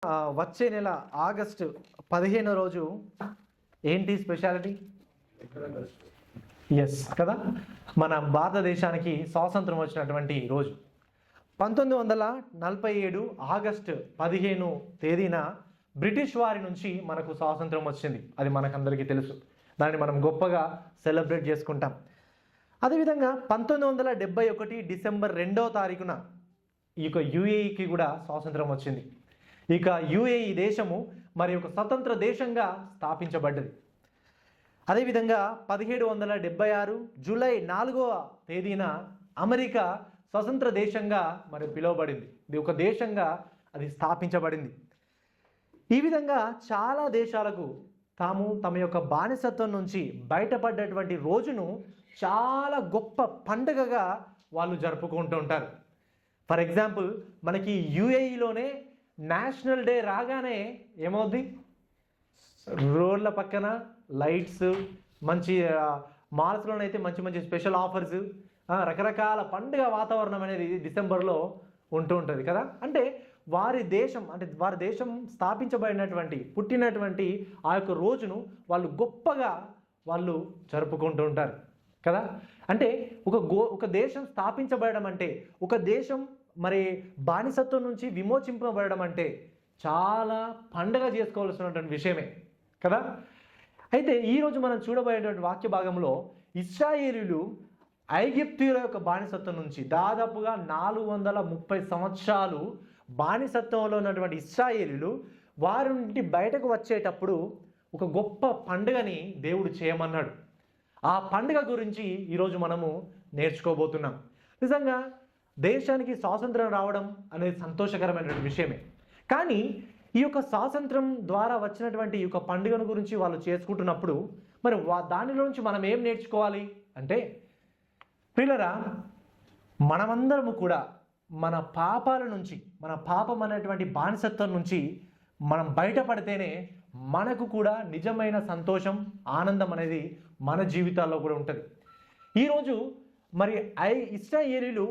వచ్చే నెల ఆగస్టు 15 రోజు ఏంటి స్పెషాలిటీ? ఎస్ కదా, మన భారతదేశానికి స్వాతంత్రం వచ్చినటువంటి రోజు 1947 ఆగస్టు 15 తేదీన బ్రిటిష్ వారి నుంచి మనకు స్వాతంత్రం వచ్చింది. అది మనకందరికీ తెలుసు. దాన్ని మనం గొప్పగా సెలబ్రేట్ చేసుకుంటాం. అదేవిధంగా 1971 డిసెంబర్ 2వ తారీఖున ఈ యొక్క యుఏఈకి కూడా స్వాతంత్రం వచ్చింది. ఇక యుఏఈ దేశము మరి ఒక స్వతంత్ర దేశంగా స్థాపించబడ్డది. అదేవిధంగా 1776 జూలై 4వ తేదీన అమెరికా స్వతంత్ర దేశంగా మరి పిలువబడింది. ఇది ఒక దేశంగా అది స్థాపించబడింది. ఈ విధంగా చాలా దేశాలకు తమ యొక్క బానిసత్వం నుంచి బయటపడ్డటువంటి రోజును చాలా గొప్ప పండుగగా వాళ్ళు జరుపుకుంటూ ఉంటారు. ఫర్ ఎగ్జాంపుల్, మనకి యుఏఈలోనే నేషనల్ డే రాగానే ఏమవుద్ది? రోడ్ల పక్కన లైట్స్, మంచి మాల్స్లోనైతే మంచి మంచి స్పెషల్ ఆఫర్స్, రకరకాల పండుగ వాతావరణం అనేది డిసెంబర్లో ఉంటూ ఉంటుంది కదా. అంటే వారి దేశం స్థాపించబడినటువంటి పుట్టినటువంటి ఆ యొక్క రోజును వాళ్ళు గొప్పగా వాళ్ళు జరుపుకుంటూ ఉంటారు కదా. అంటే ఒక దేశం స్థాపించబడడం అంటే, ఒక దేశం మరి బానిసత్వం నుంచి విమోచింపబడడం అంటే చాలా పండగ చేసుకోవాల్సినటువంటి విషయమే కదా. అయితే ఈరోజు మనం చూడబోయేటువంటి వాక్య భాగంలో ఇశ్రాయేలీయులు ఐగుప్తీయుల యొక్క బానిసత్వం నుంచి దాదాపుగా 430 సంవత్సరాలు బానిసత్వంలో ఉన్నటువంటి ఇశ్రాయేలీయులు వారి నుండి బయటకు వచ్చేటప్పుడు ఒక గొప్ప పండుగని దేవుడు చేయమన్నాడు. ఆ పండుగ గురించి ఈరోజు మనము నేర్చుకోబోతున్నాం. నిజంగా దేశానికి స్వాతంత్రం రావడం అనేది సంతోషకరమైనటువంటి విషయమే. కానీ ఈ యొక్క స్వాతంత్రం ద్వారా వచ్చినటువంటి ఈ యొక్క పండుగను గురించి వాళ్ళు చేసుకుంటున్నప్పుడు మరి దానిలో నుంచి మనం ఏం నేర్చుకోవాలి అంటే, ప్రియులరా, మనమందరము కూడా మన పాపాల నుంచి, మన పాపం అనేటువంటి బానిసత్వం నుంచి మనం బయటపడితేనే మనకు కూడా నిజమైన సంతోషం, ఆనందం అనేది మన జీవితాల్లో కూడా ఉంటుంది. ఈరోజు మరి ఇశ్రాయేలీయులు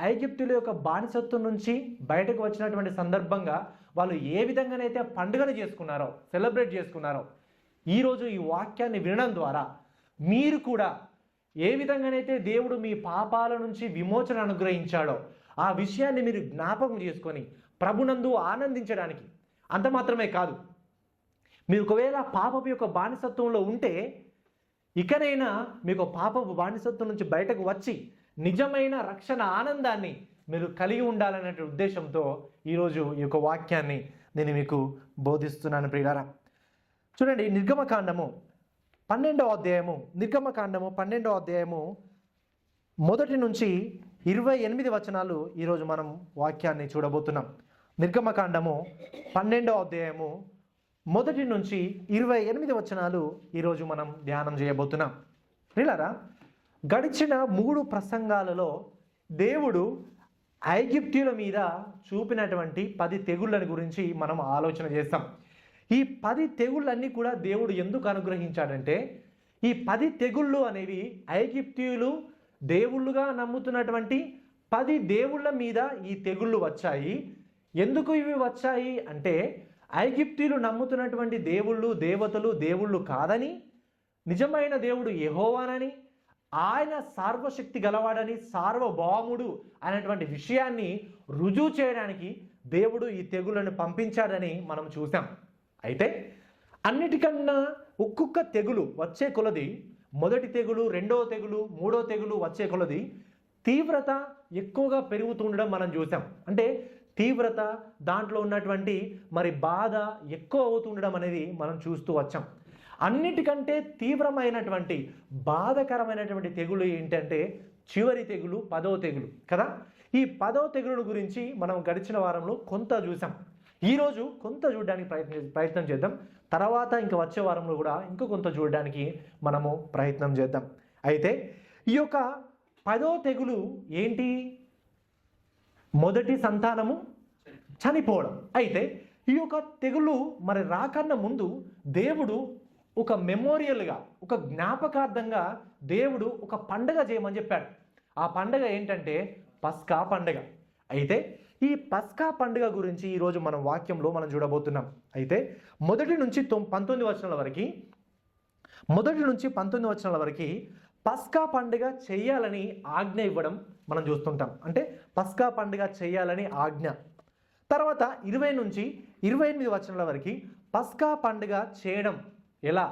ఐగుప్తుల యొక్క బానిసత్వం నుంచి బయటకు వచ్చినటువంటి సందర్భంగా వాళ్ళు ఏ విధంగానైతే పండుగను చేసుకున్నారో, సెలబ్రేట్ చేసుకున్నారో, ఈరోజు ఈ వాక్యాన్ని వినడం ద్వారా మీరు కూడా ఏ విధంగానైతే దేవుడు మీ పాపాల నుంచి విమోచన అనుగ్రహించాడో ఆ విషయాన్ని మీరు జ్ఞాపకం చేసుకొని ప్రభునందు ఆనందించడానికి, అంత మాత్రమే కాదు, మీరు ఒకవేళ పాపపు యొక్క బానిసత్వంలో ఉంటే ఇకనైనా మీకు పాపపు బానిసత్వం నుంచి బయటకు వచ్చి నిజమైన రక్షణ ఆనందాన్ని మీరు కలిగి ఉండాలనే ఉద్దేశంతో ఈరోజు ఈ యొక్క వాక్యాన్ని నేను మీకు బోధిస్తున్నాను. ప్రియులారా, చూడండి, నిర్గమకాండము 12వ అధ్యాయము 1 నుంచి 28 వచనాలు ఈరోజు మనం వాక్యాన్ని చూడబోతున్నాం. నిర్గమకాండము 12వ అధ్యాయము 1 నుంచి 28 వచనాలు ఈరోజు మనం ధ్యానం చేయబోతున్నాం. ప్రియులారా, గడిచిన 3 ప్రసంగాలలో దేవుడు ఐగుప్తీయుల మీద చూపినటువంటి 10 తెగుళ్ళని గురించి మనం ఆలోచన చేస్తాం. ఈ 10 తెగుళ్ళన్నీ కూడా దేవుడు ఎందుకు అనుగ్రహించాడంటే, ఈ 10 తెగుళ్ళు అనేవి ఐగుప్తీయులు దేవుళ్ళుగా నమ్ముతున్నటువంటి 10 దేవుళ్ళ మీద ఈ తెగుళ్ళు వచ్చాయి. ఎందుకు ఇవి వచ్చాయి అంటే, ఐగుప్తీయులు నమ్ముతున్నటువంటి దేవుళ్ళు, దేవతలు దేవుళ్ళు కాదని, నిజమైన దేవుడు యెహోవానని, ఆయన సర్వశక్తి గలవాడని, సార్వభౌముడు అనేటువంటి విషయాన్ని రుజువు చేయడానికి దేవుడు ఈ తెగులను పంపించాడని మనం చూసాం. అయితే అన్నిటికన్నా ఒక్కొక్క తెగులు వచ్చే కొలది, మొదటి తెగులు, రెండవ తెగులు, మూడో తెగులు వచ్చే కొలది తీవ్రత ఎక్కువగా పెరుగుతుండడం మనం చూసాం. అంటే తీవ్రత, దాంట్లో ఉన్నటువంటి మరి బాధ ఎక్కువ అవుతుండడం అనేది మనం చూస్తూ వచ్చాం. అన్నిటికంటే తీవ్రమైనటువంటి బాధకరమైనటువంటి తెగులు ఏంటంటే చివరి తెగులు, 10వ తెగులు కదా. ఈ 10వ తెగులు గురించి మనం గడిచిన వారంలో కొంత చూసాం. ఈరోజు కొంత చూడడానికి ప్రయత్నం చేద్దాం. తర్వాత ఇంకా వచ్చే వారంలో కూడా ఇంకో కొంత చూడడానికి మనము ప్రయత్నం చేద్దాం. అయితే ఈ యొక్క 10వ తెగులు ఏంటి? మొదటి సంతానము చనిపోవడం. అయితే ఈ యొక్క తెగులు మరి రాకన్నా ముందు దేవుడు ఒక మెమోరియల్గా, ఒక జ్ఞాపకార్థంగా దేవుడు ఒక పండగ చేయమని చెప్పాడు. ఆ పండగ ఏంటంటే పస్కా పండగ. అయితే ఈ పస్కా పండుగ గురించి ఈరోజు మనం వాక్యంలో మనం చూడబోతున్నాం. అయితే మొదటి నుంచి 19 వచనాల వరకు పస్కా పండుగ చేయాలని ఆజ్ఞ ఇవ్వడం మనం చూస్తుంటాం. అంటే పస్కా పండుగ చేయాలని ఆజ్ఞ. తర్వాత 20 నుంచి 28 వచనాల వరకు పస్కా పండుగ చేయడం ఎలా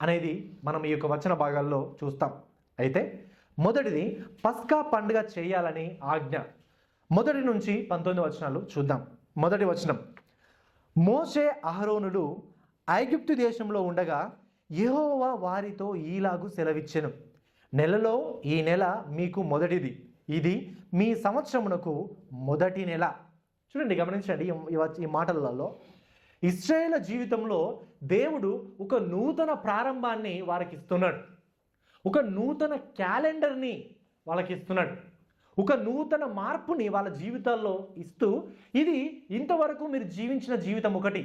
అనేది మనం ఈ యొక్క వచన భాగాల్లో చూస్తాం. అయితే మొదటిది పస్కా పండుగ చేయాలని ఆజ్ఞ. మొదటి నుంచి 19 వచనాలు చూద్దాం. మొదటి వచనం, మోషే అహరోనులు ఐగుప్తు దేశంలో ఉండగా యెహోవా వారితో ఈలాగు సెలవిచ్చెను, నెలలో ఈ నెల మీకు మొదటిది, ఇది మీ సంవత్సరమునకు మొదటి నెల. చూడండి, గమనించండి ఈ మాటలలో ఇశ్రాయేలు జీవితంలో దేవుడు ఒక నూతన ప్రారంభాన్ని వారికి ఇస్తున్నాడు. ఒక నూతన క్యాలెండర్ని వాళ్ళకి ఇస్తున్నాడు. ఒక నూతన మార్పుని వాళ్ళ జీవితాల్లో ఇస్తూ, ఇది ఇంతవరకు మీరు జీవించిన జీవితం ఒకటి,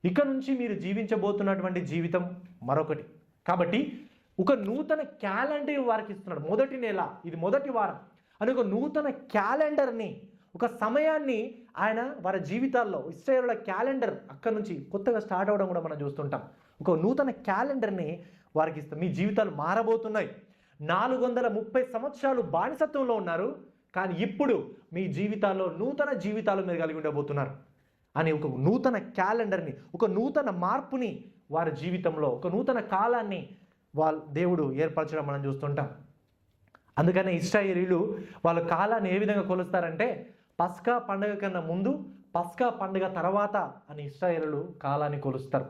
ఇక నుంచి మీరు జీవించబోతున్నటువంటి జీవితం మరొకటి. కాబట్టి ఒక నూతన క్యాలెండర్ వారికి ఇస్తున్నాడు. మొదటి నెల, ఇది మొదటి వారం అని ఒక నూతన క్యాలెండర్ని, ఒక సమయాన్ని ఆయన వారి జీవితాల్లో, ఇశ్రాయేలుల క్యాలెండర్ అక్కడి నుంచి కొత్తగా స్టార్ట్ అవ్వడం కూడా మనం చూస్తుంటాం. ఒక నూతన క్యాలెండర్ని వారికి ఇస్తాం. మీ జీవితాలు మారబోతున్నాయి. 430 సంవత్సరాలు బానిసత్వంలో ఉన్నారు, కానీ ఇప్పుడు మీ జీవితాల్లో నూతన జీవితాలు మీరు కలిగి ఉండబోతున్నారు అని ఒక నూతన క్యాలెండర్ని, ఒక నూతన మార్పుని వారి జీవితంలో, ఒక నూతన కాలాన్ని దేవుడు ఏర్పరచడం మనం చూస్తుంటాం. అందుకనే ఇశ్రాయేలీయులు వాళ్ళ కాలాన్ని ఏ విధంగా కొలుస్తారంటే, పస్కా పండుగ కన్నా ముందు, పస్కా పండుగ తర్వాత అని ఇశ్రాయేలీయులు కాలాన్ని కొలుస్తారు.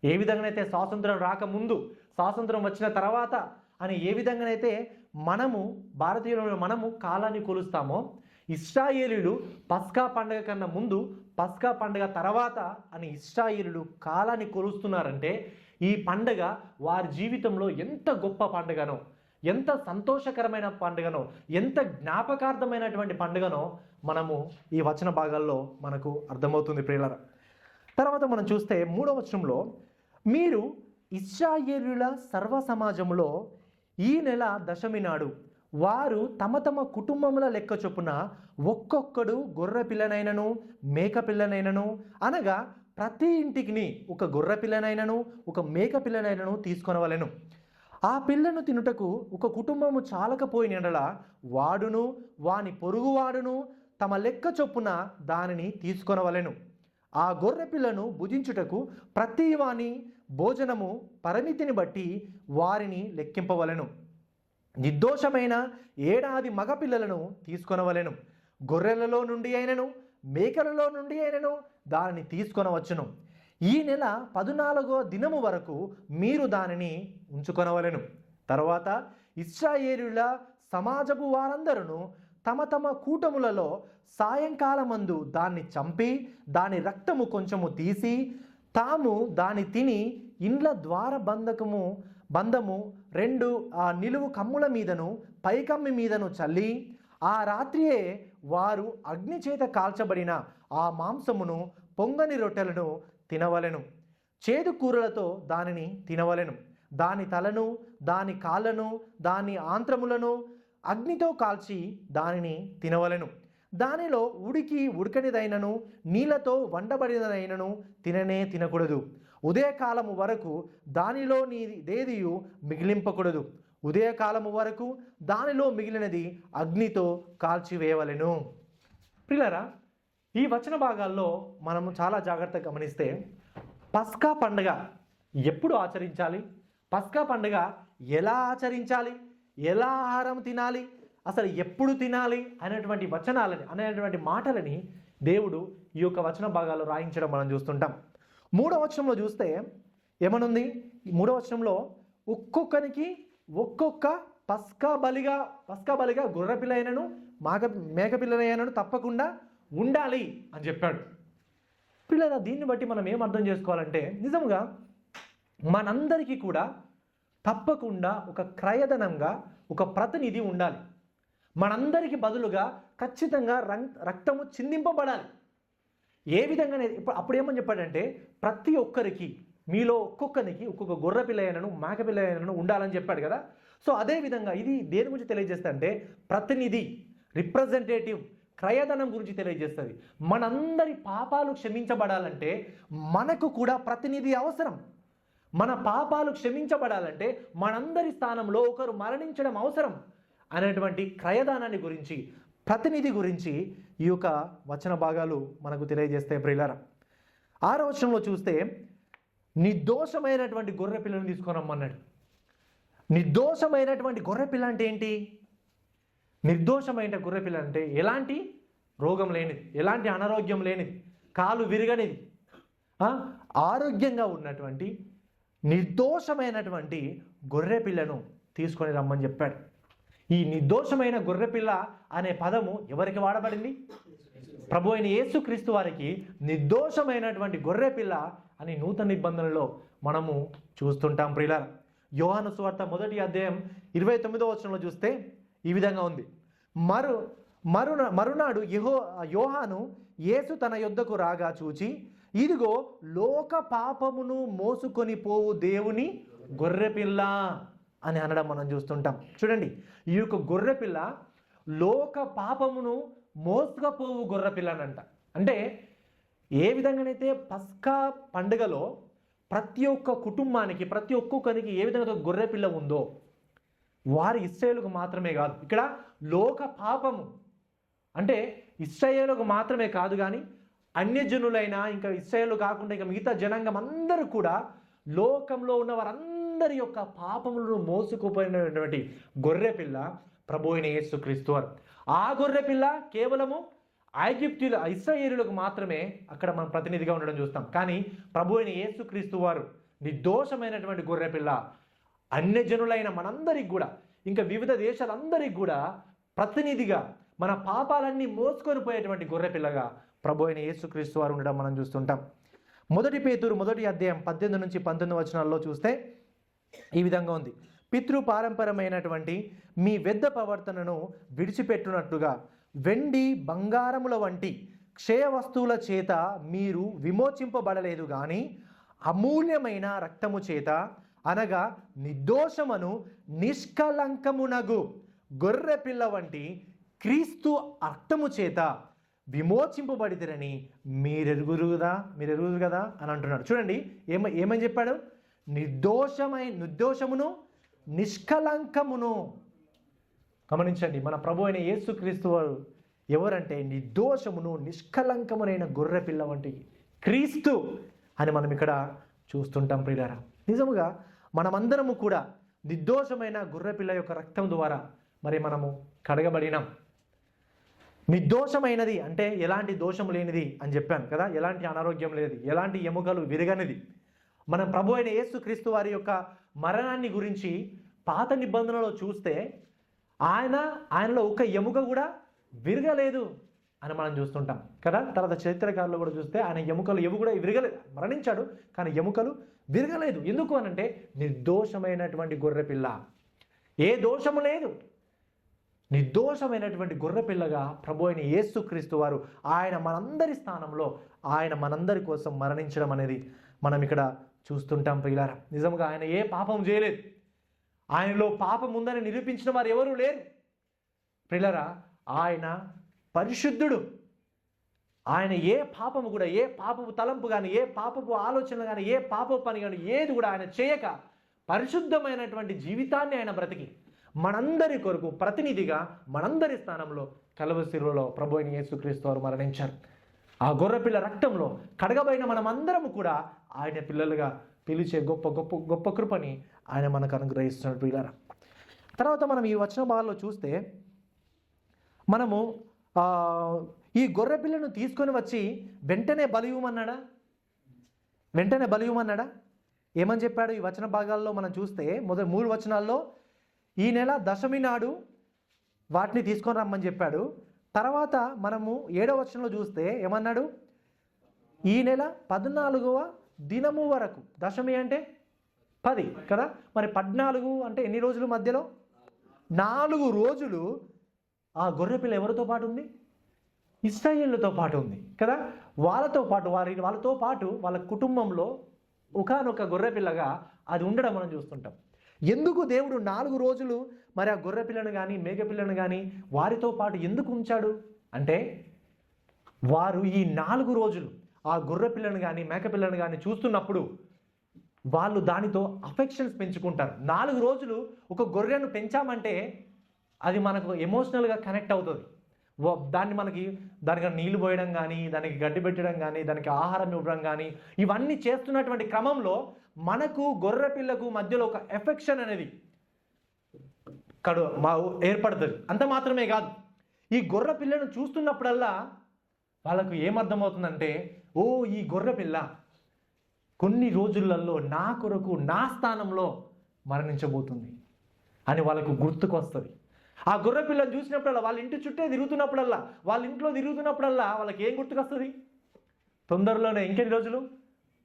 ఏ విధంగానైతే స్వాతంత్రం రాకముందు, స్వాతంత్రం వచ్చిన తర్వాత అని ఏ విధంగానైతే భారతీయులు మనము కాలాన్ని కొలుస్తామో, ఇశ్రాయేలీయులు పస్కా పండుగ కన్నా ముందు, పస్కా పండుగ తర్వాత అని ఇశ్రాయేలీయులు కాలాన్ని కొలుస్తున్నారంటే, ఈ పండుగ వారి జీవితంలో ఎంత గొప్ప పండుగనో, ఎంత సంతోషకరమైన పండుగనో, ఎంత జ్ఞాపకార్థమైనటువంటి పండుగనో మనము ఈ వచన భాగాల్లో మనకు అర్థమవుతుంది ప్రియులారా. తర్వాత మనం చూస్తే 3వ వచనంలో, మీరు ఇశ్రాయేలీయుల సర్వ సమాజంలో ఈ నెల దశమి నాడు వారు తమ తమ కుటుంబముల లెక్క చొప్పున ఒక్కొక్కడు గొర్రె పిల్లనైనను మేక పిల్లనైనను, అనగా ప్రతి ఇంటికి ఒక గొర్రె పిల్లనైనను ఒక మేక పిల్లనైనను తీసుకొనవలెను. ఆ పిల్లను తినుటకు ఒక కుటుంబము చాలకపోయిన యెడల వాడును వాని పొరుగువాడును తమ లెక్క చొప్పున దానిని తీసుకొనవలెను. ఆ గొర్రె పిల్లను భుజించుటకు ప్రతి వాని భోజనము పరిమితిని బట్టి వారిని లెక్కింపవలెను. నిర్దోషమైన ఏడాది మగపిల్లలను తీసుకొనవలెను. గొర్రెలలో నుండి అయినను మేకలలో నుండి అయినను దానిని తీసుకొనవచ్చును. ఈ నెల 14వ దినము వరకు మీరు దానిని ఉంచుకొనవలెను. తర్వాత ఇశ్రాయేలీయుల సమాజపు వారందరూ తమ తమ కూటములలో సాయంకాలమందు దాన్ని చంపి దాని రక్తము కొంచెము తీసి తాము దాన్ని తిని ఇండ్ల ద్వార బంధము 2 ఆ నిలువు కమ్ముల మీదను పైకమ్మి మీదను చల్లి, ఆ రాత్రియే వారు అగ్ని చేత కాల్చబడిన ఆ మాంసమును పొంగని రొట్టెలను తినవలెను. చేదు కూరలతో దానిని తినవలెను. దాని తలను, దాని కాళ్ళను, దాని ఆంత్రములను అగ్నితో కాల్చి దానిని తినవలెను. దానిలో ఉడకనిదైనను నీళ్లతో వండబడినదైనను తినకూడదు. ఉదయకాలము వరకు దానిలో నీదేదియు మిగిలింపకూడదు. ఉదయకాలము వరకు దానిలో మిగిలినది అగ్నితో కాల్చివేయవలెను. ప్రియులారా, ఈ వచన భాగాల్లో మనము చాలా జాగ్రత్తగా గమనిస్తే, పస్కా పండుగ ఎప్పుడు ఆచరించాలి, పస్కా పండుగ ఎలా ఆచరించాలి, ఎలా ఆహారం తినాలి, అసలు ఎప్పుడు తినాలి అనేటువంటి మాటలని దేవుడు ఈ యొక్క వచన భాగాల్లో రాయించడం మనం చూస్తుంటాం. 3వ వచనంలో చూస్తే ఏమనుంది? 3వ వచనంలో ఒక్కొక్కరికి ఒక్కొక్క పస్కా బలిగా గొర్రె పిల్లైనను మేక పిల్లైనను తప్పకుండా ఉండాలి అని చెప్పాడు. పిల్లల దీన్ని బట్టి మనం ఏం అర్థం చేసుకోవాలంటే, నిజంగా మనందరికీ కూడా తప్పకుండా ఒక క్రయధనంగా ఒక ప్రతినిధి ఉండాలి. మనందరికి బదులుగా ఖచ్చితంగా రక్తము చిందింపబడాలి. ఏ విధంగానే అప్పుడు ఏమని చెప్పాడంటే, ప్రతి ఒక్కరికి మీలో ఒక్కొక్కరికి ఒక్కొక్క గొర్రె పిల్లైనను మేక పిల్లైనను ఉండాలని చెప్పాడు కదా. సో అదేవిధంగా ఇది దేని గురించి తెలియజేస్తా అంటే, ప్రతినిధి, రిప్రజెంటేటివ్, క్రయధనం గురించి తెలియజేస్తుంది. మనందరి పాపాలు క్షమించబడాలంటే మనకు కూడా ప్రతినిధి అవసరం. మన పాపాలు క్షమించబడాలంటే మనందరి స్థానంలో ఒకరు మరణించడం అవసరం అనేటువంటి క్రయదానాన్ని గురించి, ప్రతినిధి గురించి ఈ యొక్క వచన భాగాలు మనకు తెలియజేస్తాయి ప్రియులారా. 6వ వచనంలో చూస్తే నిర్దోషమైనటువంటి గొర్రె పిల్లను తీసుకొని రమ్మన్నాడు. నిర్దోషమైనటువంటి గొర్రె పిల్ల అంటే ఏంటి? నిర్దోషమైన గొర్రె పిల్ల అంటే ఎలాంటి రోగం లేనిది, ఎలాంటి అనారోగ్యం లేనిది, కాలు విరగనిది, ఆరోగ్యంగా ఉన్నటువంటి నిర్దోషమైనటువంటి గొర్రె పిల్లను తీసుకొని రమ్మని చెప్పాడు. ఈ నిర్దోషమైన గొర్రెపిల్ల అనే పదము ఎవరికి వాడబడింది? ప్రభు అయిన యేసుక్రీస్తు వారికి నిర్దోషమైనటువంటి గొర్రెపిల్ల అని నూతన నిబంధనలో మనము చూస్తుంటాం ప్రియులారా. యోహాను సువార్త 1వ అధ్యాయం 29వ వచనంలో చూస్తే ఈ విధంగా ఉంది. మరునాడు యోహాను యేసు తన యొద్దకు రాగా చూచి, ఇదిగో లోక పాపమును మోసుకొని పోవు దేవుని గొర్రెపిల్ల అని అనడం మనం చూస్తుంటాం. చూడండి, ఈ యొక్క గొర్రెపిల్ల లోక పాపమును మోసుకపోవు గొర్రెపిల్లనంట. అంటే ఏ విధంగానైతే పస్కా పండుగలో ప్రతి ఒక్క కుటుంబానికి, ప్రతి ఒక్కొక్కరికి ఏ విధంగా గొర్రెపిల్ల ఉందో, వారి ఇశ్రాయేలుకు మాత్రమే కాదు, ఇక్కడ లోక పాపము అంటే ఇశ్రాయేలుకు మాత్రమే కాదు కానీ అన్యజనులైనా, ఇంకా ఇశ్రాయేలు కాకుండా ఇంకా మిగతా జనాంగం అందరూ కూడా, లోకంలో ఉన్న వారందరి యొక్క పాపములను మోసుకుపోయినటువంటి గొర్రెపిల్ల ప్రభు అయిన యేసుక్రీస్తు వారు. ఆ గొర్రెపిల్ల కేవలము ఐగుప్తుల ఇశ్రాయేలులకు మాత్రమే అక్కడ మనం ప్రతినిధిగా ఉండడం చూస్తాం. కానీ ప్రభు అయిన యేసుక్రీస్తు వారు నిర్దోషమైనటువంటి గొర్రెపిల్ల అన్యజనులైన మనందరికి కూడా, ఇంకా వివిధ దేశాలందరికీ కూడా ప్రతినిధిగా, మన పాపాలన్నీ మోసుకొని పోయేటువంటి గొర్రెపిల్లగా ప్రభు అయిన యేసుక్రీస్తు వారు ఉండడం మనం చూస్తుంటాం. 1 పేతురు 1వ అధ్యాయం 18 నుంచి 19 వచనాల్లో చూస్తే ఈ విధంగా ఉంది. పితృపారంపరమైనటువంటి మీ వ్యర్థ ప్రవర్తనను విడిచిపెట్టునట్లుగా వెండి బంగారముల వంటి క్షయ వస్తువుల చేత మీరు విమోచింపబడలేదు కానీ అమూల్యమైన రక్తము చేత, అనగా నిర్దోషమును నిష్కలంకమునగు గొర్రె పిల్ల వంటి క్రీస్తు రక్తము చేత విమోచింపబడితిరని మీరెరుగురు కదా అని అంటున్నాడు. చూడండి, ఏమని చెప్పాడు? నిర్దోషమును నిష్కలంకమును. గమనించండి, మన ప్రభు అయిన యేసుక్రీస్తు వారు ఎవరంటే నిర్దోషమును నిష్కలంకమునైన గొర్రె పిల్ల వంటి క్రీస్తు అని మనం ఇక్కడ చూస్తుంటాం ప్రియులారా. నిజముగా మనమందరము కూడా నిర్దోషమైన గొర్రె పిల్ల యొక్క రక్తం ద్వారా మరి మనము కడగబడినాం. నిర్దోషమైనది అంటే ఎలాంటి దోషం లేనిది అని చెప్పాను కదా, ఎలాంటి అనారోగ్యం లేనిది, ఎలాంటి ఎముకలు విరగనిది. మనం ప్రభు అయిన యేసుక్రీస్తు వారి యొక్క మరణాన్ని గురించి పాత నిబంధనలో చూస్తే ఆయనలో ఒక ఎముక కూడా విరగలేదు అని మనం చూస్తుంటాం కదా. తర్వాత చరిత్రకారులు కూడా చూస్తే ఆయన ఎముకలు కూడా విరగలేదు, మరణించాడు కానీ ఎముకలు విరగలేదు. ఎందుకు అనంటే నిర్దోషమైనటువంటి గొర్రెపిల్ల, ఏ దోషము లేదు, నిర్దోషమైనటువంటి గొర్రెపిల్లగా ప్రభు అయిన యేసుక్రీస్తు వారు ఆయన మనందరి స్థానంలో, ఆయన మనందరి కోసం మరణించడం అనేది మనం ఇక్కడ చూస్తుంటాం ప్రియులారా. నిజంగా ఆయన ఏ పాపం చేయలేదు, ఆయనలో పాపం ఉందని నిరూపించిన వారు ఎవరూ లేరు ప్రియులారా. ఆయన పరిశుద్ధుడు. ఆయన ఏ పాపము కూడా, ఏ పాపపు తలంపు కానీ, ఏ పాపపు ఆలోచన కానీ, ఏ పాపపు పని కానీ ఏది కూడా ఆయన చేయక పరిశుద్ధమైనటువంటి జీవితాన్ని ఆయన బ్రతికి మనందరి కొరకు ప్రతినిధిగా మనందరి స్థానంలో కలువరి శిలువలో ప్రభు అయిన యేసుక్రీస్తు వారు మరణించారు. ఆ గొర్రెపిల్ల రక్తంలో కడగబడిన మనమందరము కూడా ఆయన పిల్లలుగా పిలిచే గొప్ప గొప్ప గొప్ప కృపని ఆయన మనకు అనుగ్రహిస్తున్నాడు ప్రియులారా. తర్వాత మనం ఈ వచన భాగాల్లో చూస్తే మనము ఈ గొర్రెపిల్లను తీసుకొని వచ్చి వెంటనే బలియమన్నాడా? వెంటనే బలియమన్నాడా? ఏమని చెప్పాడు? ఈ వచన భాగాల్లో మనం చూస్తే మొదటి 3 వచనాల్లో ఈ నెల దశమి నాడు వాటిని తీసుకొని రమ్మని చెప్పాడు. తర్వాత మనము 7వ వచనంలో చూస్తే ఏమన్నాడు? ఈ నెల 14వ దినము వరకు. దశమి అంటే 10 కదా. మరి 14 అంటే ఎన్ని రోజులు మధ్యలో? 4 రోజులు ఆ గొర్రెపిల్ల ఎవరితో పాటు ఉంది? ఇశ్రాయేలుతో పాటు ఉంది కదా. వాళ్ళతో పాటు వాళ్ళ కుటుంబంలో ఒకానొక గొర్రెపిల్లగా అది ఉండడం మనం చూస్తుంటాం. ఎందుకు దేవుడు 4 రోజులు మరి ఆ గొర్రెపిల్లను కానీ మేకపిల్లను కానీ వారితో పాటు ఎందుకు ఉంచాడు? అంటే వారు ఈ 4 రోజులు ఆ గొర్రె పిల్లను కానీ మేక పిల్లను కానీ చూస్తున్నప్పుడు వాళ్ళు దానితో అఫెక్షన్స్ పెంచుకుంటారు. 4 రోజులు ఒక గొర్రెను పెంచామంటే అది మనకు ఎమోషనల్గా కనెక్ట్ అవుతుంది. దానికి నీళ్లు పోయడం కానీ, దానికి గడ్డి పెట్టడం కానీ, దానికి ఆహారం ఇవ్వడం కానీ, ఇవన్నీ చేస్తున్నటువంటి క్రమంలో మనకు గొర్రె పిల్లకు మధ్యలో ఒక ఎఫెక్షన్ అనేది ఏర్పడుతుంది. అంత మాత్రమే కాదు, ఈ గొర్రె పిల్లను చూస్తున్నప్పుడల్లా వాళ్ళకు ఏమర్థమవుతుందంటే, ఓ ఈ గొర్రె పిల్ల కొన్ని రోజులలో నా కొరకు నా స్థానంలో మరణించబోతుంది అని వాళ్ళకు గుర్తుకొస్తుంది. ఆ గొర్రె పిల్లని చూసినప్పుడల్లా, వాళ్ళ ఇంటి చుట్టే తిరుగుతున్నప్పుడల్లా, వాళ్ళ ఇంట్లో తిరుగుతున్నప్పుడల్లా వాళ్ళకి ఏం గుర్తుకొస్తుంది? తొందరలోనే ఇంకెన్ని రోజులు,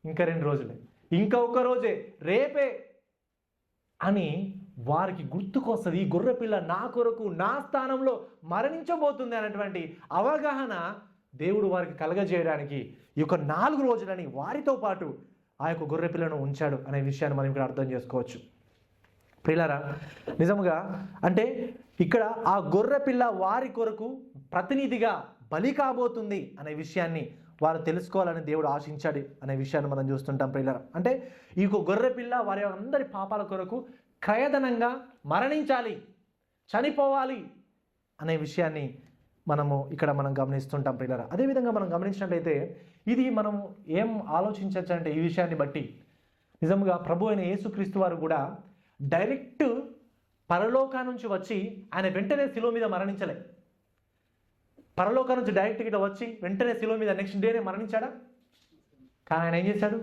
ఇంకా 2 రోజులే, ఇంకా 1 రోజే, రేపే అని వారికి గుర్తుకొస్తుంది. ఈ గొర్రె పిల్ల నా కొరకు నా స్థానంలో మరణించబోతుంది అనేటువంటి అవగాహన దేవుడు వారికి కలగజేయడానికి ఈ యొక్క 4 రోజులని వారితో పాటు ఆ యొక్క గొర్రె పిల్లను ఉంచాడు అనే విషయాన్ని మనం ఇక్కడ అర్థం చేసుకోవచ్చు. ప్రియులారా, నిజంగా అంటే ఇక్కడ ఆ గొర్రె పిల్ల వారి కొరకు ప్రతినిధిగా బలి కాబోతుంది అనే విషయాన్ని వారు తెలుసుకోవాలని దేవుడు ఆశించాడు అనే విషయాన్ని మనం చూస్తుంటాం. ప్రియులారా, అంటే ఈ గొర్రె పిల్ల వారి అందరి పాపాల కొరకు క్రయధనంగా మరణించాలి, చనిపోవాలి అనే విషయాన్ని ఇక్కడ మనం గమనిస్తుంటాం. ప్రియులారా, అదేవిధంగా మనం గమనించినట్లయితే ఇది మనం ఏం ఆలోచించవచ్చు అంటే, ఈ విషయాన్ని బట్టి నిజంగా ప్రభు అయిన యేసుక్రీస్తు వారు కూడా డైరెక్ట్ పరలోకా నుంచి వచ్చి ఆయన వెంటనే శిలువ మీద మరణించలే. పరలోకా నుంచి డైరెక్ట్గా వచ్చి వెంటనే శిలువ మీద నెక్స్ట్ డేనే మరణించాడా? కానీ ఆయన ఏం చేశాడు?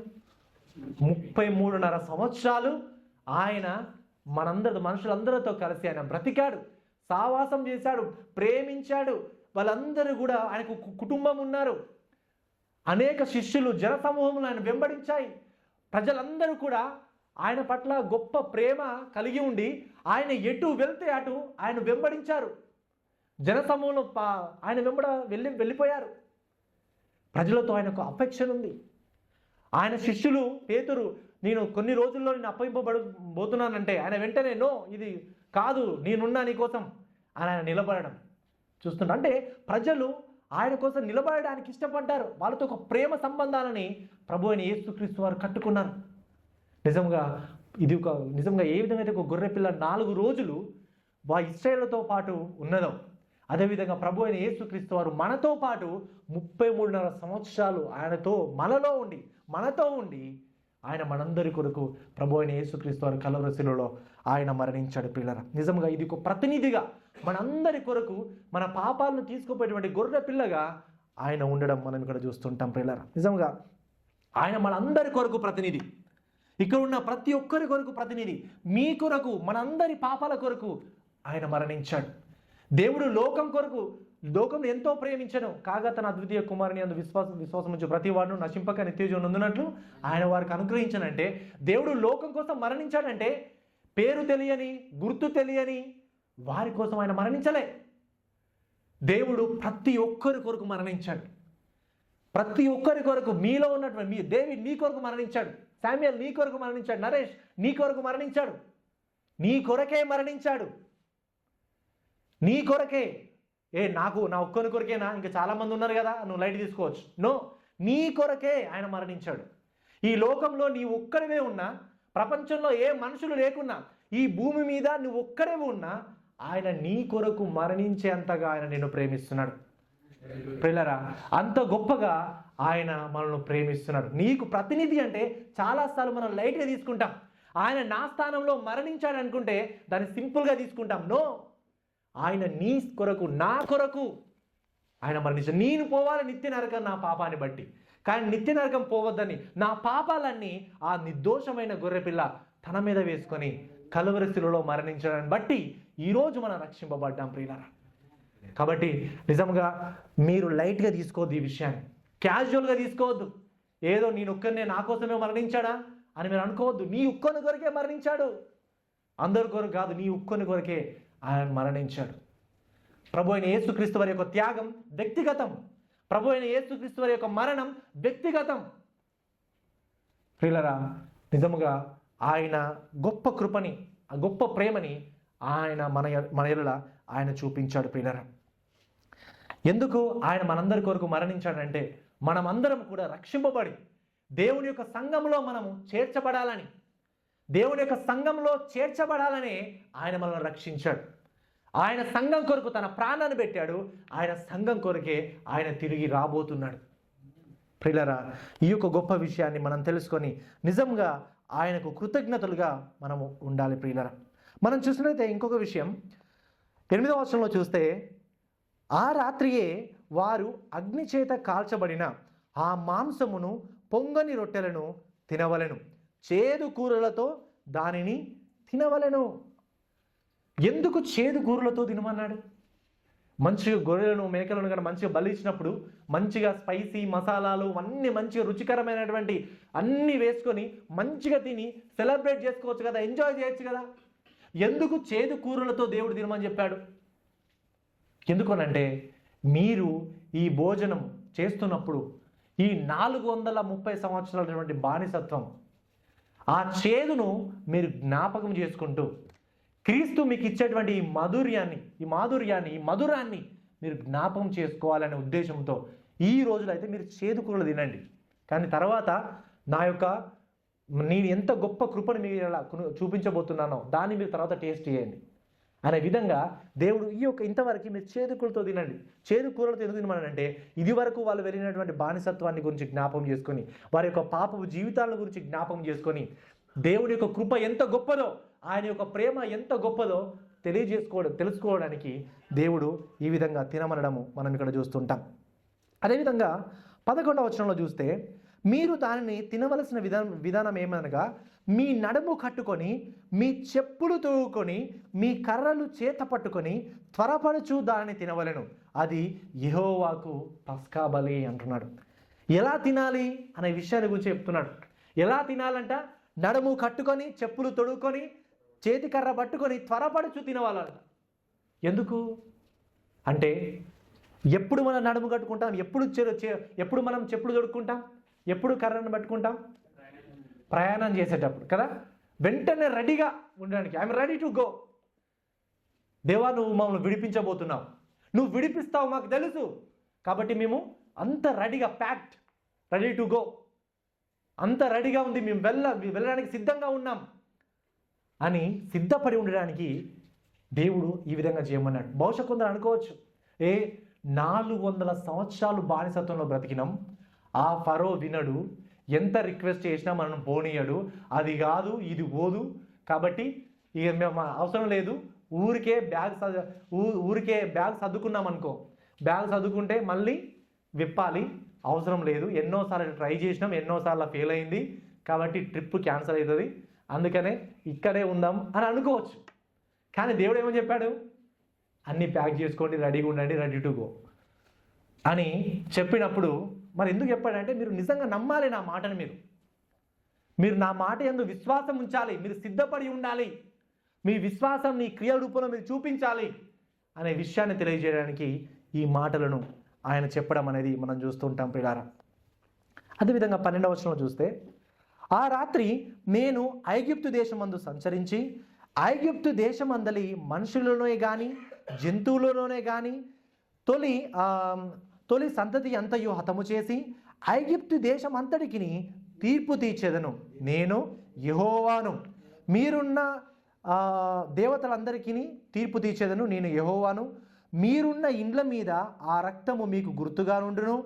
33.5 సంవత్సరాలు ఆయన మనుషులందరితో కలిసి ఆయన బ్రతికాడు, సావాసం చేశాడు, ప్రేమించాడు. వాళ్ళందరూ కూడా ఆయనకు కుటుంబం ఉన్నారు. అనేక శిష్యులు, జనసమూహములు ఆయన వెంబడించాయి. ప్రజలందరూ కూడా ఆయన పట్ల గొప్ప ప్రేమ కలిగి ఉండి ఆయన ఎటు వెళ్తే అటు ఆయన వెంబడించారు. జనసమూహంలో ఆయన వెళ్ళిపోయారు. ప్రజలతో ఆయనకు అఫెక్షన్ ఉంది. ఆయన శిష్యులు పేతురు, నేను కొన్ని రోజుల్లో నేను అప్పగింపబోతున్నానంటే ఆయన వెంటనే నో, ఇది కాదు, నేనున్నా నీకోసం అని ఆయన నిలబడడం చూస్తుంటా. అంటే ప్రజలు ఆయన కోసం నిలబడడానికి ఇష్టపడ్డారు. వాళ్ళతో ఒక ప్రేమ సంబంధాలని ప్రభు అయిన యేసుక్రీస్తు వారు కట్టుకున్నారు. నిజంగా ఏ విధంగా అయితే ఒక గొర్రె పిల్ల 4 రోజులు ఇశ్రాయేలుతో పాటు ఉన్నదో, అదేవిధంగా ప్రభు అయిన యేసుక్రీస్తు వారు మనతో పాటు 33.5 సంవత్సరాలు మనతో ఉండి ఆయన మనందరి కొరకు ప్రభు అయిన యేసుక్రీస్తు వారు కలువరి శిలువలో ఆయన మరణించాడు. ప్రియులారా, నిజంగా ఇది ఒక ప్రతినిధిగా మనందరి కొరకు మన పాపాలను తీసుకుపోయేటువంటి గొర్రె పిల్లగా ఆయన ఉండడం మనం ఇక్కడ చూస్తుంటాం. ప్రియులారా, నిజంగా ఆయన మనందరి కొరకు ప్రతినిధి, ఇక్కడ ఉన్న ప్రతి ఒక్కరి కొరకు ప్రతినిధి. మీ కొరకు, మనందరి పాపాల కొరకు ఆయన మరణించాడు. దేవుడు లోకం ఎంతో ప్రేమించను కాగా తన అద్వితీయ కుమారుని అందు విశ్వాసం ఉంచు ప్రతి వాడును నశింపక నిత్యజీవనం పొందునట్లు ఆయన వారికి అనుగ్రహించనంటే, దేవుడు లోకం కోసం మరణించాడంటే పేరు తెలియని, గుర్తు తెలియని వారి కోసం ఆయన మరణించలే. దేవుడు ప్రతి ఒక్కరి కొరకు మరణించాడు. ప్రతి ఒక్కరి కొరకు, మీలో ఉన్నటువంటి డేవిడ్ నీ కొరకు మరణించాడు, శామ్యుయల్ నీ కొరకు మరణించాడు, నరేష్ నీ కొరకు మరణించాడు, నీ కొరకే మరణించాడు, నీ కొరకే. నా ఒక్కని కొరకేనా? ఇంకా చాలా మంది ఉన్నారు కదా, నువ్వు లైట్ తీసుకోవచ్చు. నో, నీ కొరకే ఆయన మరణించాడు. ఈ లోకంలో నీ ఒక్కడివే ఉన్నా, ప్రపంచంలో ఏ మనుషులు లేకున్నా, ఈ భూమి మీద నువ్వు ఒక్కడే ఉన్నా, ఆయన నీ కొరకు మరణించేంతగా ఆయన నిన్ను ప్రేమిస్తున్నాడు. ప్రియులారా, అంత గొప్పగా ఆయన మనల్ని ప్రేమిస్తున్నాడు. నీకు ప్రతినిధి అంటే చాలాసార్లు మనం లైట్గా తీసుకుంటాం. ఆయన నా స్థానంలో మరణించాడు అనుకుంటే దాన్ని సింపుల్గా తీసుకుంటాం. నో, ఆయన నీ కొరకు, నా కొరకు ఆయన మరణించాడు. నేను పోవాలి నిత్య నరకం నా పాపాన్ని బట్టి, కానీ నిత్య నరకం పోవద్దని నా పాపాలన్నీ ఆ నిర్దోషమైన గొర్రెపిల్ల తన మీద వేసుకొని కలువరి శిలువలో మరణించడాన్ని బట్టి ఈరోజు మనం రక్షింపబడ్డాం. ప్రియులారా, కాబట్టి నిజంగా మీరు లైట్గా తీసుకోవద్దు, ఈ విషయాన్ని క్యాజువల్గా తీసుకోవద్దు. ఏదో నేను ఒక్కరినే నా కోసమే మరణించాడా అని మీరు అనుకోవద్దు. నీ ఒక్కని కొరకే మరణించాడు, అందరి కొరకు కాదు, నీ ఒక్కని కొరకే ఆయన మరణించాడు. ప్రభు అయిన యేసుక్రీస్తు వారి యొక్క త్యాగం వ్యక్తిగతం, ప్రభు అయిన యేసుక్రీస్తు వారి యొక్క మరణం వ్యక్తిగతం. ప్రియులారా, నిజముగా ఆయన గొప్ప కృపని, ఆ గొప్ప ప్రేమని ఆయన మన ఎడల ఆయన చూపించాడు. ప్రియులారా, ఎందుకు ఆయన మనందరి కొరకు మరణించాడంటే మనమందరం కూడా రక్షింపబడి దేవుని యొక్క సంఘంలో మనము చేర్చబడాలని, దేవుని యొక్క సంఘంలో చేర్చబడాలని ఆయన మనల్ని రక్షించాడు. ఆయన సంఘం కొరకు తన ప్రాణాన్ని పెట్టాడు. ఆయన సంఘం కొరకే ఆయన తిరిగి రాబోతున్నాడు. ప్రియులారా, ఈ యొక్క గొప్ప విషయాన్ని మనం తెలుసుకొని నిజంగా ఆయనకు కృతజ్ఞతలుగా మనము ఉండాలి. ప్రియులారా, మనం చూసినట్లయితే ఇంకొక విషయం 8వ వచనంలో చూస్తే, ఆ రాత్రియే వారు అగ్ని చేత కాల్చబడిన ఆ మాంసమును పొంగని రొట్టెలను తినవలెను, చేదు కూరలతో దానిని తినవలెను. ఎందుకు చేదు కూరలతో తినమన్నాడు? మంచిగా గొర్రెలను మేకలను కానీ మంచిగా బలి ఇచ్చినప్పుడు మంచిగా స్పైసీ మసాలాలు అన్నీ మంచిగా రుచికరమైనటువంటి అన్నీ వేసుకొని మంచిగా తిని సెలబ్రేట్ చేసుకోవచ్చు కదా, ఎంజాయ్ చేయొచ్చు కదా. ఎందుకు చేదు కూరలతో దేవుడు తినమని చెప్పాడు? ఎందుకనంటే మీరు ఈ భోజనం చేస్తున్నప్పుడు ఈ 430 సంవత్సరాలటువంటి బానిసత్వం, ఆ చేదును మీరు జ్ఞాపకం చేసుకుంటూ క్రీస్తు మీకు ఇచ్చేటువంటి ఈ మధురాన్ని మీరు జ్ఞాపకం చేసుకోవాలనే ఉద్దేశంతో ఈ రోజులో అయితే మీరు చేదు కూరలు తినండి. కానీ తర్వాత నేను ఎంత గొప్ప కృపను మీరు చూపించబోతున్నానో దాన్ని మీరు తర్వాత టేస్ట్ చేయండి అనే విధంగా దేవుడు ఇంతవరకు మీరు చేదు కూరలతో తినండి. చేదు కూరలతో ఎందుకు తినమనంటే, ఇది వరకు వాళ్ళు వెళ్ళినటువంటి బానిసత్వాన్ని గురించి జ్ఞాపకం చేసుకొని, వారి యొక్క పాపపు జీవితాల గురించి జ్ఞాపకం చేసుకొని, దేవుడి యొక్క కృప ఎంత గొప్పదో, ఆయన యొక్క ప్రేమ ఎంత గొప్పదో తెలుసుకోవడానికి దేవుడు ఈ విధంగా తినమనడము మనం ఇక్కడ చూస్తుంటాం. అదేవిధంగా 11వ వచనంలో చూస్తే, మీరు దానిని తినవలసిన విధానం ఏమనగా, మీ నడుము కట్టుకొని, మీ చెప్పులు తొడుగుకొని, మీ కర్రలు చేత పట్టుకొని త్వరపడుచు దానిని తినవలెను, అది యెహోవాకు పస్కా బలి అంటున్నాడు. ఎలా తినాలి అనే విషయాన్ని గురించి చెప్తున్నాడు. ఎలా తినాలంట? నడుము కట్టుకొని, చెప్పులు తొడుగుకొని, చేతి కర్ర పట్టుకొని త్వరపడుచు తినవాలంట. ఎందుకు అంటే, ఎప్పుడు మనం నడుము కట్టుకుంటాం, ఎప్పుడు మనం చెప్పులు తొడుక్కుంటాం, ఎప్పుడు కర్రను పట్టుకుంటాం? ప్రయాణం చేసేటప్పుడు కదా. వెంటనే రెడీగా ఉండడానికి, ఐఎమ్ రెడీ టు గో. దేవా, నువ్వు మమ్మల్ని విడిపించబోతున్నావు, నువ్వు విడిపిస్తావు మాకు తెలుసు, కాబట్టి మేము అంత రెడీగా ప్యాక్డ్, రెడీ టు గో, అంత రెడీగా ఉంది, మేము వెళ్ళడానికి సిద్ధంగా ఉన్నాం అని సిద్ధపడి ఉండడానికి దేవుడు ఈ విధంగా చేయమన్నాడు. బహుశా కొందరు అనుకోవచ్చు, 400 సంవత్సరాలు బానిసత్వంలో బ్రతికినాం, ఆ ఫరో వినడు, ఎంత రిక్వెస్ట్ చేసినా మనం పోనీయడు, అది కాదు ఇది పోదు, కాబట్టి ఇక మేము అవసరం లేదు, ఊరికే బ్యాగ్ సర్దుకున్నాం అనుకో, బ్యాగ్ సర్దుకుంటే మళ్ళీ విప్పాలి, అవసరం లేదు, ఎన్నోసార్లు ట్రై చేసినాం, ఎన్నోసార్లు ఫెయిల్ అయింది, కాబట్టి ట్రిప్ క్యాన్సిల్ అవుతుంది, అందుకనే ఇక్కడే ఉందాం అని అనుకోవచ్చు. కానీ దేవుడు ఏమని చెప్పాడు? అన్నీ ప్యాక్ చేసుకోండి, రెడీగా ఉండండి, రెడీ టు గో అని చెప్పినప్పుడు మరి ఎందుకు చెప్పాడంటే, మీరు నిజంగా నమ్మాలి నా మాటను, మీరు నా మాట యందు విశ్వాసం ఉంచాలి, మీరు సిద్ధపడి ఉండాలి, మీ విశ్వాసం మీ క్రియ రూపంలో మీరు చూపించాలి అనే విషయాన్ని తెలియజేయడానికి ఈ మాటలను ఆయన చెప్పడం అనేది మనం చూస్తుంటాం ప్రియులారా. అదేవిధంగా 12వ వచనంలో చూస్తే, ఆ రాత్రి నేను ఐగుప్తు దేశమందు సంచరించి, ఐగుప్తు దేశమందలి మనుషులలోనే కానీ జంతువులలోనే కానీ తొలి సంతతి అంతయు హతము చేసి ఐగుప్తు దేశం అంతటికి తీర్పు తీర్చెదను, నేను యెహోవాను. మీరున్న దేవతలందరికీ తీర్పు తీర్చెదను, నేను యెహోవాను. మీరున్న ఇండ్ల మీద ఆ రక్తము మీకు గుర్తుగా నుండును,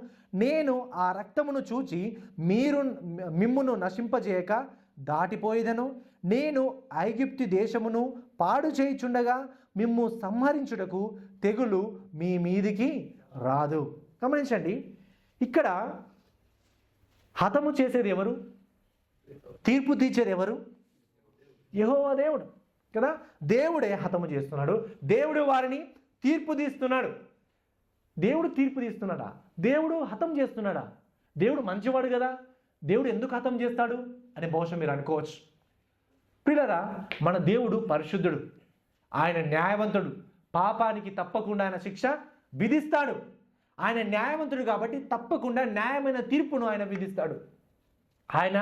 నేను ఆ రక్తమును చూచి మిమ్మును నశింపజేయక దాటిపోయేదను. నేను ఐగుప్తు దేశమును పాడు చేయుచుండగా మిమ్ము సంహరించుటకు తెగులు మీ మీదికి రాదు. గమనించండి, ఇక్కడ హతము చేసేది ఎవరు? తీర్పు తీర్చేది ఎవరు? యెహోవా దేవుడు కదా. దేవుడే హతము చేస్తున్నాడు, దేవుడు వారిని తీర్పు తీస్తున్నాడు. దేవుడు తీర్పు తీస్తున్నాడా? దేవుడు హతం చేస్తున్నాడా? దేవుడు మంచివాడు కదా, దేవుడు ఎందుకు హతం చేస్తాడు అని బహుశా మీరు అనుకోవచ్చు. ప్రియులారా, మన దేవుడు పరిశుద్ధుడు, ఆయన న్యాయవంతుడు, పాపానికి తప్పకుండా ఆయన శిక్ష విధిస్తాడు. ఆయన న్యాయవంతుడు కాబట్టి తప్పకుండా న్యాయమైన తీర్పును ఆయన విధిస్తాడు. ఆయన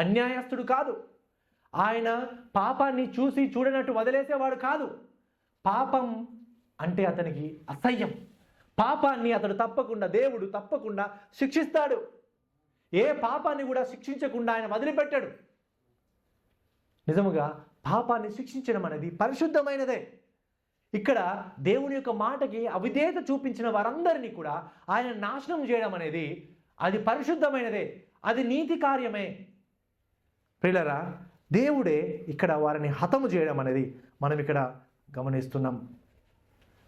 అన్యాయస్తుడు కాదు, ఆయన పాపాన్ని చూసి చూడనట్టు వదిలేసేవాడు కాదు. పాపం అంటే అతనికి అసహ్యం, పాపాన్ని అతడు తప్పకుండా, దేవుడు తప్పకుండా శిక్షిస్తాడు. ఏ పాపాన్ని కూడా శిక్షించకుండా ఆయన వదిలిపెట్టాడు. నిజముగా పాపాన్ని శిక్షించడం అనేది పరిశుద్ధమైనదే. ఇక్కడ దేవుని యొక్క మాటకి అవిధేయత చూపించిన వారందరినీ కూడా ఆయన నాశనం చేయడం అనేది అది పరిశుద్ధమైనదే, అది నీతి కార్యమే. ప్రియులారా, దేవుడే ఇక్కడ వారిని హతము చేయడం అనేది మనం ఇక్కడ గమనిస్తున్నాం.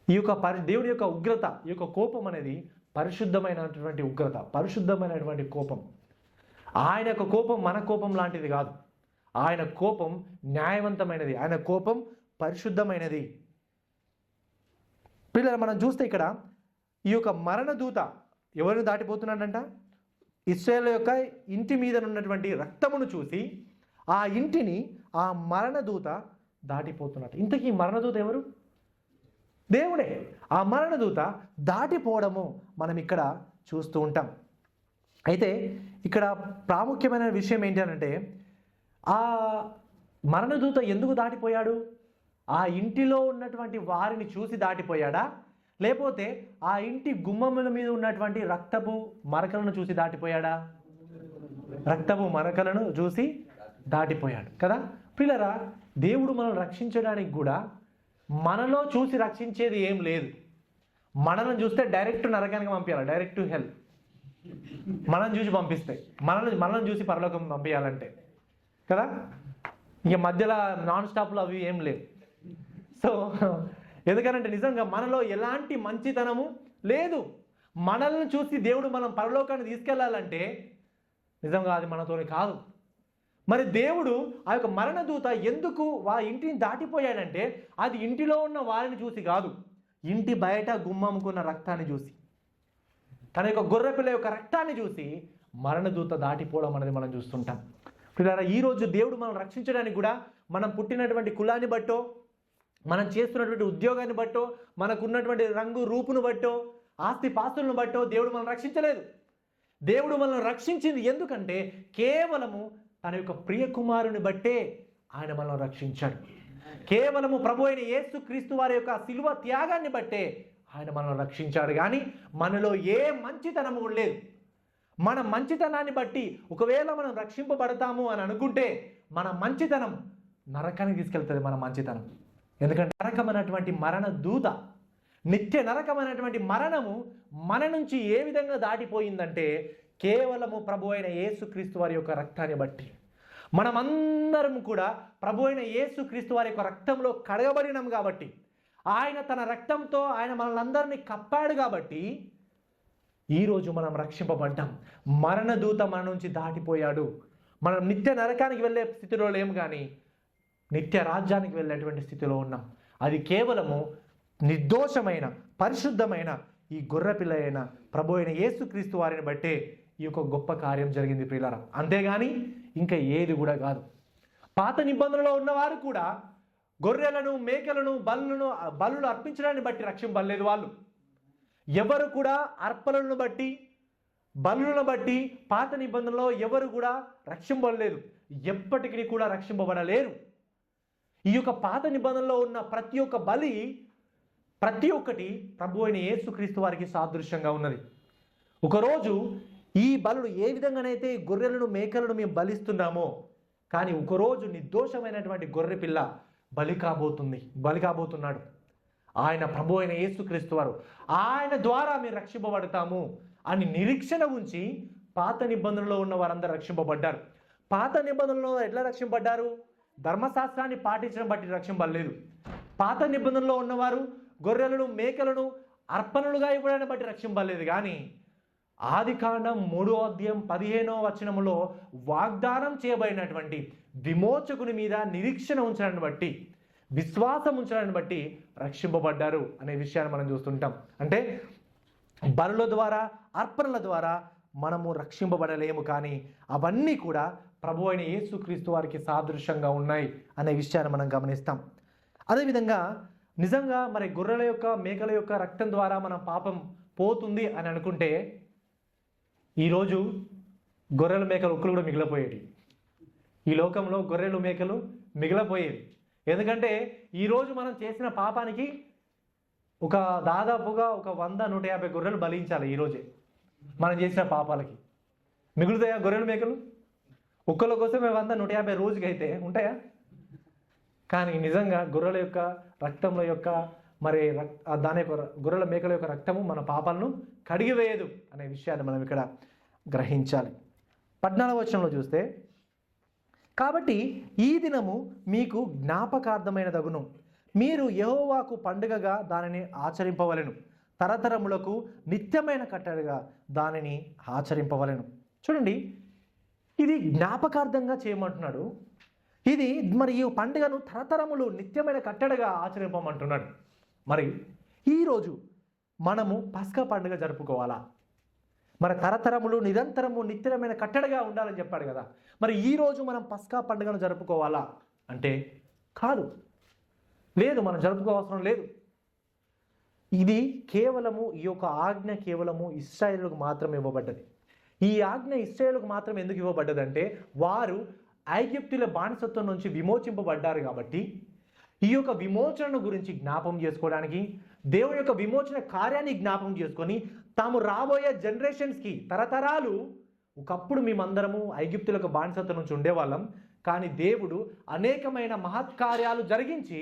ఈ యొక్క దేవుని యొక్క ఉగ్రత, ఈ యొక్క కోపం అనేది పరిశుద్ధమైనటువంటి ఉగ్రత, పరిశుద్ధమైనటువంటి కోపం. ఆయన యొక్క కోపం మన కోపం లాంటిది కాదు. ఆయన కోపం న్యాయవంతమైనది, ఆయన కోపం పరిశుద్ధమైనది. పిల్లలు మనం చూస్తే ఇక్కడ ఈ యొక్క మరణ దూత ఎవరిని దాటిపోతున్నాడంట? ఇశ్రాయేలు యొక్క ఇంటి మీద ఉన్నటువంటి రక్తమును చూసి ఆ ఇంటిని ఆ మరణ దూత దాటిపోతున్నట్టు. ఇంతకీ మరణదూత ఎవరు? దేవుడే. ఆ మరణదూత దాటిపోవడము మనం ఇక్కడ చూస్తూ ఉంటాం. అయితే ఇక్కడ ప్రాముఖ్యమైన విషయం ఏంటి అంటే, ఆ మరణదూత ఎందుకు దాటిపోయాడు? ఆ ఇంటిలో ఉన్నటువంటి వారిని చూసి దాటిపోయాడా, లేకపోతే ఆ ఇంటి గుమ్మముల మీద ఉన్నటువంటి రక్తపు మరకలను చూసి దాటిపోయాడా? రక్తపు మరకలను చూసి దాటిపోయాడు కదా. పిల్లరా, దేవుడు మనల్ని రక్షించడానికి కూడా మనలో చూసి రక్షించేది ఏం లేదు. మనల్ని చూస్తే డైరెక్ట్ నరకానికి పంపించాలి, డైరెక్ట్ టు హెల్. మనం చూసి పంపిస్తే, మనల్ని చూసి పరలోకం పంపించాలంటే కదా. ఇక మధ్యలో నాన్ స్టాప్లు అవి ఏం లేవు. సో ఎందుకనంటే నిజంగా మనలో ఎలాంటి మంచితనము లేదు. మనల్ని చూసి దేవుడు మనం పరలోకాన్ని తీసుకెళ్లాలంటే నిజంగా అది మనతోని కాదు. మరి దేవుడు ఆ యొక్క మరణదూత ఎందుకు ఇంటిని దాటిపోయాడంటే, అది ఇంటిలో ఉన్న వారిని చూసి కాదు, ఇంటి బయట గుమ్మముకున్న రక్తాన్ని చూసి, తన యొక్క గొర్రెపిల్ల యొక్క రక్తాన్ని చూసి మరణదూత దాటిపోవడం అనేది మనం చూస్తుంటాం. పిల్లరా, ఈరోజు దేవుడు మనం రక్షించడానికి కూడా మనం పుట్టినటువంటి కులాన్ని బట్టో, మనం చేస్తున్నటువంటి ఉద్యోగాన్ని బట్టో, మనకున్నటువంటి రంగు రూపును బట్టో, ఆస్తి పాస్తులను బట్టో దేవుడు మనం రక్షించలేదు. దేవుడు మనల్ని రక్షించింది ఎందుకంటే కేవలము తన యొక్క ప్రియ కుమారుని బట్టే ఆయన మనల్ని రక్షించాడు. కేవలము ప్రభు అయిన యేసు క్రీస్తు వారి యొక్క శిలువ త్యాగాన్ని బట్టే ఆయన మనల్ని రక్షించాడు. కానీ మనలో ఏ మంచితనము లేదు. మన మంచితనాన్ని బట్టి ఒకవేళ మనం రక్షింపబడతాము అని అనుకుంటే మన మంచితనం నరకానికి తీసుకెళ్తుంది. మన మంచితనం ఎందుకంటే నరకమైనటువంటి మరణ దూత, నిత్య నరకమైనటువంటి మరణము మన నుంచి ఏ విధంగా దాటిపోయిందంటే కేవలము ప్రభు అయిన యేసుక్రీస్తు వారి యొక్క రక్తాన్ని బట్టి. మనమందరం కూడా ప్రభు అయిన యేసుక్రీస్తు వారి యొక్క రక్తంలో కడగబడినాం కాబట్టి, ఆయన తన రక్తంతో ఆయన మనల్ని కప్పాడు కాబట్టి ఈరోజు మనం రక్షింపబడ్డాం. మరణదూత మన నుంచి దాటిపోయాడు. మనం నిత్య నరకానికి వెళ్ళే స్థితిలో లేము, కానీ నిత్య రాజ్యానికి వెళ్ళేటువంటి స్థితిలో ఉన్నాం. అది కేవలము నిర్దోషమైన పరిశుద్ధమైన ఈ గొర్రెపిల్ల అయిన ప్రభు అయిన యేసుక్రీస్తు వారిని బట్టే ఈ యొక్క గొప్ప కార్యం జరిగింది ప్రియులారా. అంతేగాని ఇంకా ఏది కూడా కాదు. పాత నిబంధనలో ఉన్నవారు కూడా గొర్రెలను, మేకలను, బలులు అర్పించడాన్ని బట్టి రక్షింపలేదు. వాళ్ళు ఎవరు కూడా అర్పణలను బట్టి, బలులను బట్టి పాత నిబంధనలో ఎవరు కూడా రక్షింపబడలేదు, ఎప్పటికీ కూడా రక్షింపబడలేరు. ఈ యొక్క పాత నిబంధనలో ఉన్న ప్రతి ఒక్క బలి, ప్రతి ఒక్కటి ప్రభు అయిన యేసుక్రీస్తు వారికి సాదృశ్యంగా ఉన్నది. ఒకరోజు ఈ బలులు ఏ విధంగానైతే గొర్రెలను, మేకలను మేము బలిస్తున్నామో, కానీ ఒకరోజు నిర్దోషమైనటువంటి గొర్రె పిల్ల బలి కాబోతున్నాడు. ఆయన ప్రభు అయిన యేసుక్రీస్తు వారు, ఆయన ద్వారా మేము రక్షింపబడతాము అని నిరీక్షణ ఉంచి పాత నిబంధనలో ఉన్న వారందరూ రక్షింపబడ్డారు. పాత నిబంధనలో ఎట్లా రక్షింపబడ్డారు? ధర్మశాస్త్రాన్ని పాటించడం బట్టి రక్షింపబడలేదు. పాత నిబంధనలో ఉన్నవారు గొర్రెలను, మేకలను అర్పణలుగా ఇవ్వడాన్ని బట్టి రక్షింపబడలేదు. కానీ ఆదికాండం 3వ అధ్యాయం 15వ వచనములో వాగ్దానం చేయబడినటువంటి విమోచకుని మీద నిరీక్షణ ఉంచడాన్ని బట్టి, విశ్వాసం ఉంచడాన్ని బట్టి రక్షింపబడ్డారు అనే విషయాన్ని మనం చూస్తుంటాం. అంటే బలుల ద్వారా, అర్పణల ద్వారా మనము రక్షింపబడలేము, కానీ అవన్నీ కూడా ప్రభు అయిన యేసుక్రీస్తు వారికి సాదృశ్యంగా ఉన్నాయి అనే విషయాన్ని మనం గమనిస్తాం. అదేవిధంగా నిజంగా మరి గొర్రెల యొక్క, మేకల యొక్క రక్తం ద్వారా మన పాపం పోతుంది అని అనుకుంటే ఈరోజు గొర్రెలు, మేకలు ఒక్కలు కూడా మిగిలిపోయేవి. ఈ లోకంలో గొర్రెలు, మేకలు మిగిలిపోయేవి. ఎందుకంటే ఈరోజు మనం చేసిన పాపానికి ఒక దాదాపుగా ఒక 100-150 గొర్రెలు బలించాలి ఈరోజే మనం చేసిన పాపాలకి. మిగులుతాయా గొర్రెలు మేకలు? ఒక్కళ్ళ కోసమే 100-150 రోజుకైతే ఉంటాయా? కానీ నిజంగా గొర్రెల యొక్క రక్తంలో యొక్క మరి దాని యొక్క గొర్రెల మేకల యొక్క రక్తము మన పాపాలను కడిగివేయదు అనే విషయాన్ని మనం ఇక్కడ గ్రహించాలి. 14వ వచనంలో చూస్తే, కాబట్టి ఈ దినము మీకు జ్ఞాపకార్థమైన దగును, మీరు యెహోవాకు పండుగగా దానిని ఆచరింపవలెను, తరతరములకు నిత్యమైన కట్టడగా దానిని ఆచరింపవలెను. చూడండి, ఇది జ్ఞాపకార్థంగా చేయమంటున్నాడు. ఇది మరి ఈ పండుగను తరతరములు నిత్యమైన కట్టడగా ఆచరింపమంటున్నాడు. మరి ఈరోజు మనము పస్కా పండుగ జరుపుకోవాలా? మరి తరతరములు నిరంతరము నిత్యమైన కట్టడగా ఉండాలని చెప్పాడు కదా. మరి ఈరోజు మనం పస్కా పండుగను జరుపుకోవాలా అంటే కాదు, లేదు, మనం జరుపుకోవాల్సిన లేదు. ఇది కేవలము ఈ యొక్క ఆజ్ఞ కేవలము ఇశ్రాయేలుకు మాత్రం ఇవ్వబడ్డది. ఈ ఆజ్ఞ ఇశ్రాయేలుకు మాత్రం ఎందుకు ఇవ్వబడ్డదంటే వారు ఐగుప్తుల బానిసత్వం నుంచి విమోచింపబడ్డారు కాబట్టి ఈ యొక్క విమోచనను గురించి జ్ఞాపం చేసుకోవడానికి, దేవుని యొక్క విమోచన కార్యాన్ని జ్ఞాపం చేసుకొని తాము రాబోయే జనరేషన్స్కి తరతరాలు, ఒకప్పుడు మేమందరము ఐగుప్తులకు బానిసత్వం నుంచి ఉండేవాళ్ళం, కానీ దేవుడు అనేకమైన మహత్కార్యాలు జరిగించి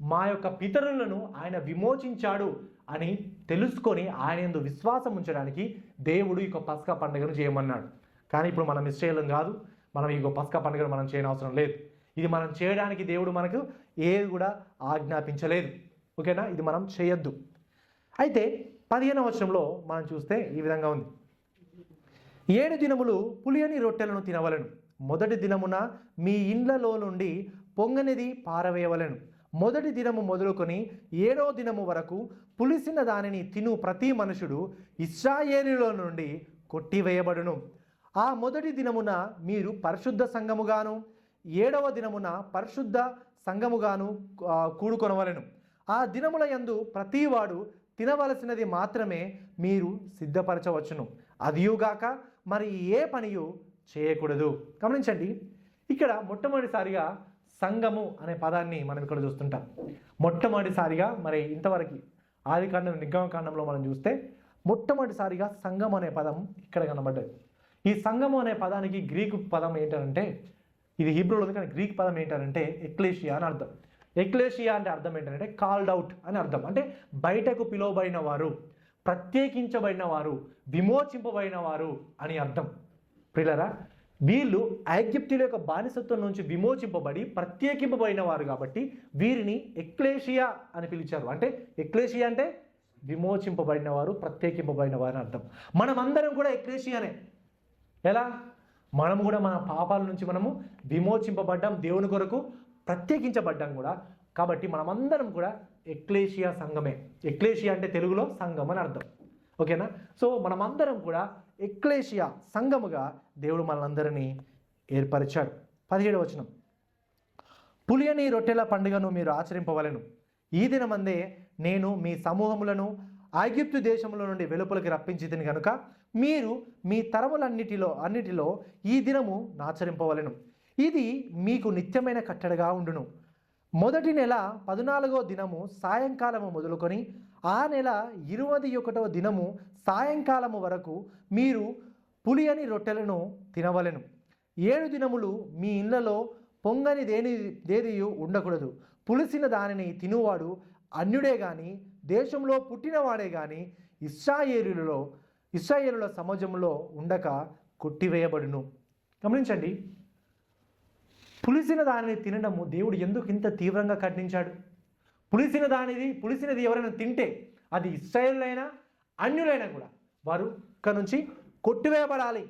మా యొక్క పితరులను ఆయన విమోచించాడు అని తెలుసుకొని ఆయన యందు విశ్వాసం ఉంచడానికి దేవుడు ఈ యొక్క పస్కా పండుగను చేయమన్నాడు. కానీ ఇప్పుడు మనం ఇశ్రాయేలు కాదు, మనం ఈ యొక్క పస్కా పండుగను మనం చేయనవసరం లేదు. ఇది మనం చేయడానికి దేవుడు మనకు ఏది కూడా ఆజ్ఞాపించలేదు. ఓకేనా? ఇది మనం చేయొద్దు. అయితే 15వ వచనంలో మనం చూస్తే ఈ విధంగా ఉంది, 7 దినములు పులియని రొట్టెలను తినవలెను, మొదటి దినమున మీ ఇండ్లలో నుండి పొంగనిది పారవేయవలెను, మొదటి దినము మొదలుకొని 7వ దినము వరకు పులిసిన దానిని తిను ప్రతి మనుషుడు ఇశ్రాయేలులో నుండి కొట్టివేయబడును. ఆ మొదటి దినమున మీరు పరిశుద్ధ సంఘముగాను 7వ దినమున పరిశుద్ధ సంఘముగాను కూడుకొనవలెను. ఆ దినముల యందు ప్రతివాడు తినవలసినది మాత్రమే మీరు సిద్ధపరచవచ్చును, అదియుగాక మరి ఏ పనియు చేయకూడదు. గమనించండి, ఇక్కడ మొట్టమొదటిసారిగా సంఘము అనే పదాన్ని మనం ఇక్కడ చూస్తుంటాం. మొట్టమొదటిసారిగా మరి ఇంతవరకు ఆదికాండం నిర్గమకాండంలో మనం చూస్తే మొట్టమొదటిసారిగా సంఘం అనే పదం ఇక్కడ కనబడ్డది. ఈ సంఘము అనే పదానికి గ్రీకు పదం ఏంటంటే, ఇది హీబ్రూలో ఉంది కానీ గ్రీక్ పదం ఏంటంటే ఎక్లేషియా అని అర్థం. ఎక్లేషియా అంటే అర్థం ఏంటంటే కాల్డ్ అవుట్ అని అర్థం. అంటే బయటకు పిలువబడిన వారు, ప్రత్యేకించబడిన వారు, విమోచింపబడిన వారు అని అర్థం. ప్రియులారా, వీళ్ళు ఐగుప్తుల యొక్క బానిసత్వం నుంచి విమోచింపబడి ప్రత్యేకింపబడిన వారు కాబట్టి వీరిని ఎక్లేషియా అని పిలిచారు. అంటే ఎక్లేషియా అంటే విమోచింపబడిన వారు, ప్రత్యేకింపబడిన వారు అని అర్థం. మనమందరం కూడా ఎక్లేషియానే. ఎలా? మనం కూడా మన పాపాల నుంచి మనము విమోచింపబడ్డాం, దేవుని కొరకు ప్రత్యేకించబడ్డాం కూడా. కాబట్టి మనమందరం కూడా ఎక్లేషియా సంఘమే. ఎక్లేషియా అంటే తెలుగులో సంఘం అని అర్థం. ఓకేనా? సో మనమందరం కూడా ఎక్లేషియా సంఘముగా దేవుడు మనందరినీ ఏర్పరిచాడు. 17వ వచనం, పులియని రొట్టెల పండుగను మీరు ఆచరింపవలెను, ఈ దినమందే నేను మీ సమూహములను ఐగుప్తు దేశముల నుండి వెలుపలికి రప్పించితిని కనుక మీరు మీ అన్నిటిలో ఈ దినము ఆచరింపవలెను, ఇది మీకు నిత్యమైన కట్టడగా ఉండును. మొదటి నెల 14వ దినము సాయంకాలము మొదలుకొని ఆ నెల 21వ దినము సాయంకాలము వరకు మీరు పులియని రొట్టెలను తినవలెను. 7 దినములు మీ ఇళ్లలో పొంగని దేనియు ఉండకూడదు. పులిసిన దానిని తినువాడు అన్యుడే గాని దేశంలో పుట్టినవాడే గాని ఇశ్రాయేలుల సమాజంలో ఉండక కొట్టివేయబడును. గమనించండి, పులిసిన దానిని తినడము దేవుడు ఎందుకు ఇంత తీవ్రంగా ఖండించాడు? పులిసినది ఎవరైనా తింటే అది ఇశ్రాయేలులైనా అన్యులైనా కూడా వారు ఇక్కడ నుంచి కొట్టివేయబడాలి,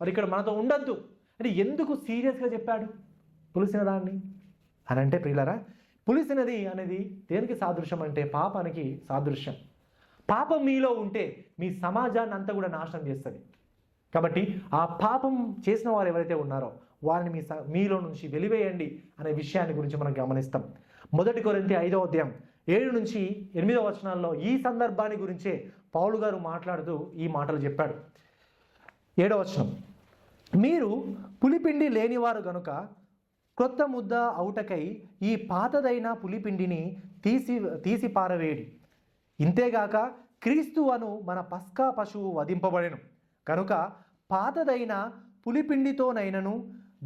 మరి ఇక్కడ మనతో ఉండద్దు అని ఎందుకు సీరియస్గా చెప్పాడు పులిసిన దాన్ని అని అంటే? ప్రియులారా, పులిసినది అనేది దేనికి సాదృశ్యం అంటే పాపానికి సాదృశ్యం. పాపం మీలో ఉంటే మీ సమాజాన్ని అంతా కూడా నాశనం చేస్తుంది. కాబట్టి ఆ పాపం చేసిన వారు ఎవరైతే ఉన్నారో వారిని మీలో నుంచి వెలివేయండి అనే విషయాన్ని గురించి మనం గమనిస్తాం. 1 కొరింథీ 5వ అధ్యాయం 7 నుంచి 8వ వచనాల్లో ఈ సందర్భాన్ని గురించే పౌలు గారు మాట్లాడుతూ ఈ మాటలు చెప్పాడు. 7వ వచనం, మీరు పులిపిండి లేనివారు గనుక క్రొత్త ముద్ద అవుటకై ఈ పాతదైన పులిపిండిని తీసి పారవేడి, ఇంతేగాక క్రీస్తు అను మన పస్కా పశువు వధింపబడెను కనుక పాతదైన పులిపిండితోనైనను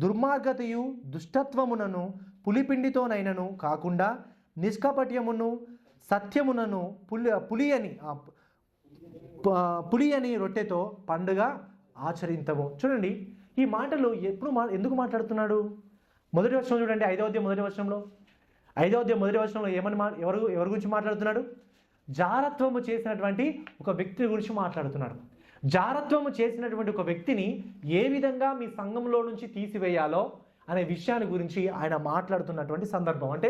దుర్మార్గతయు దుష్టత్వమునను పులిపిండితోనైనను కాకుండా నిష్కపట్యమును సత్యమునను పులియని రొట్టెతో పండుగ ఆచరింతము. చూడండి, ఈ మాటలు ఎందుకు మాట్లాడుతున్నాడు? మొదటి వచనం చూడండి, 5వ అధ్యాయం మొదటి వచనంలో ఏమని ఎవరి గురించి మాట్లాడుతున్నాడు? జారత్వము చేసినటువంటి ఒక వ్యక్తి గురించి మాట్లాడుతున్నాడు. జారత్వము చేసినటువంటి ఒక వ్యక్తిని ఏ విధంగా మీ సంఘంలో నుంచి తీసివేయాలో అనే విషయాన్ని గురించి ఆయన మాట్లాడుతున్నటువంటి సందర్భం. అంటే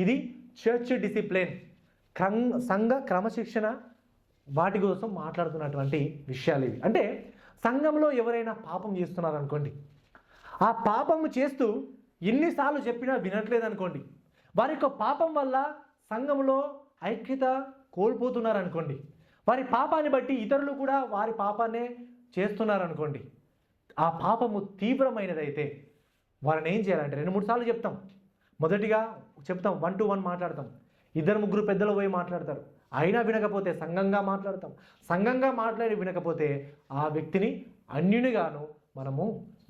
ఇది చర్చ్ డిసిప్లిన్, సంఘ క్రమశిక్షణ, వాటి కోసం మాట్లాడుతున్నటువంటి విషయాలు ఇవి. అంటే సంఘంలో ఎవరైనా పాపం చేస్తున్నారనుకోండి, ఆ పాపము చేస్తూ ఎన్నిసార్లు చెప్పినా వినట్లేదనుకోండి, వారి యొక్క పాపం వల్ల సంఘంలో ఐక్యత కోల్పోతున్నారనుకోండి, వారి పాపాన్ని బట్టి ఇతరులు కూడా వారి పాపాన్నే చేస్తున్నారనుకోండి, ఆ పాపము తీవ్రమైనదైతే వారిని ఏం చేయాలంటే 2-3 సార్లు చెప్తాం. మొదటిగా చెప్తాం, 1 to 1 మాట్లాడతాం, 2-3 పెద్దలు పోయి మాట్లాడతారు, అయినా వినకపోతే సంఘంగా మాట్లాడతాం, సంఘంగా మాట్లాడి వినకపోతే ఆ వ్యక్తిని అన్యునిగాను మనము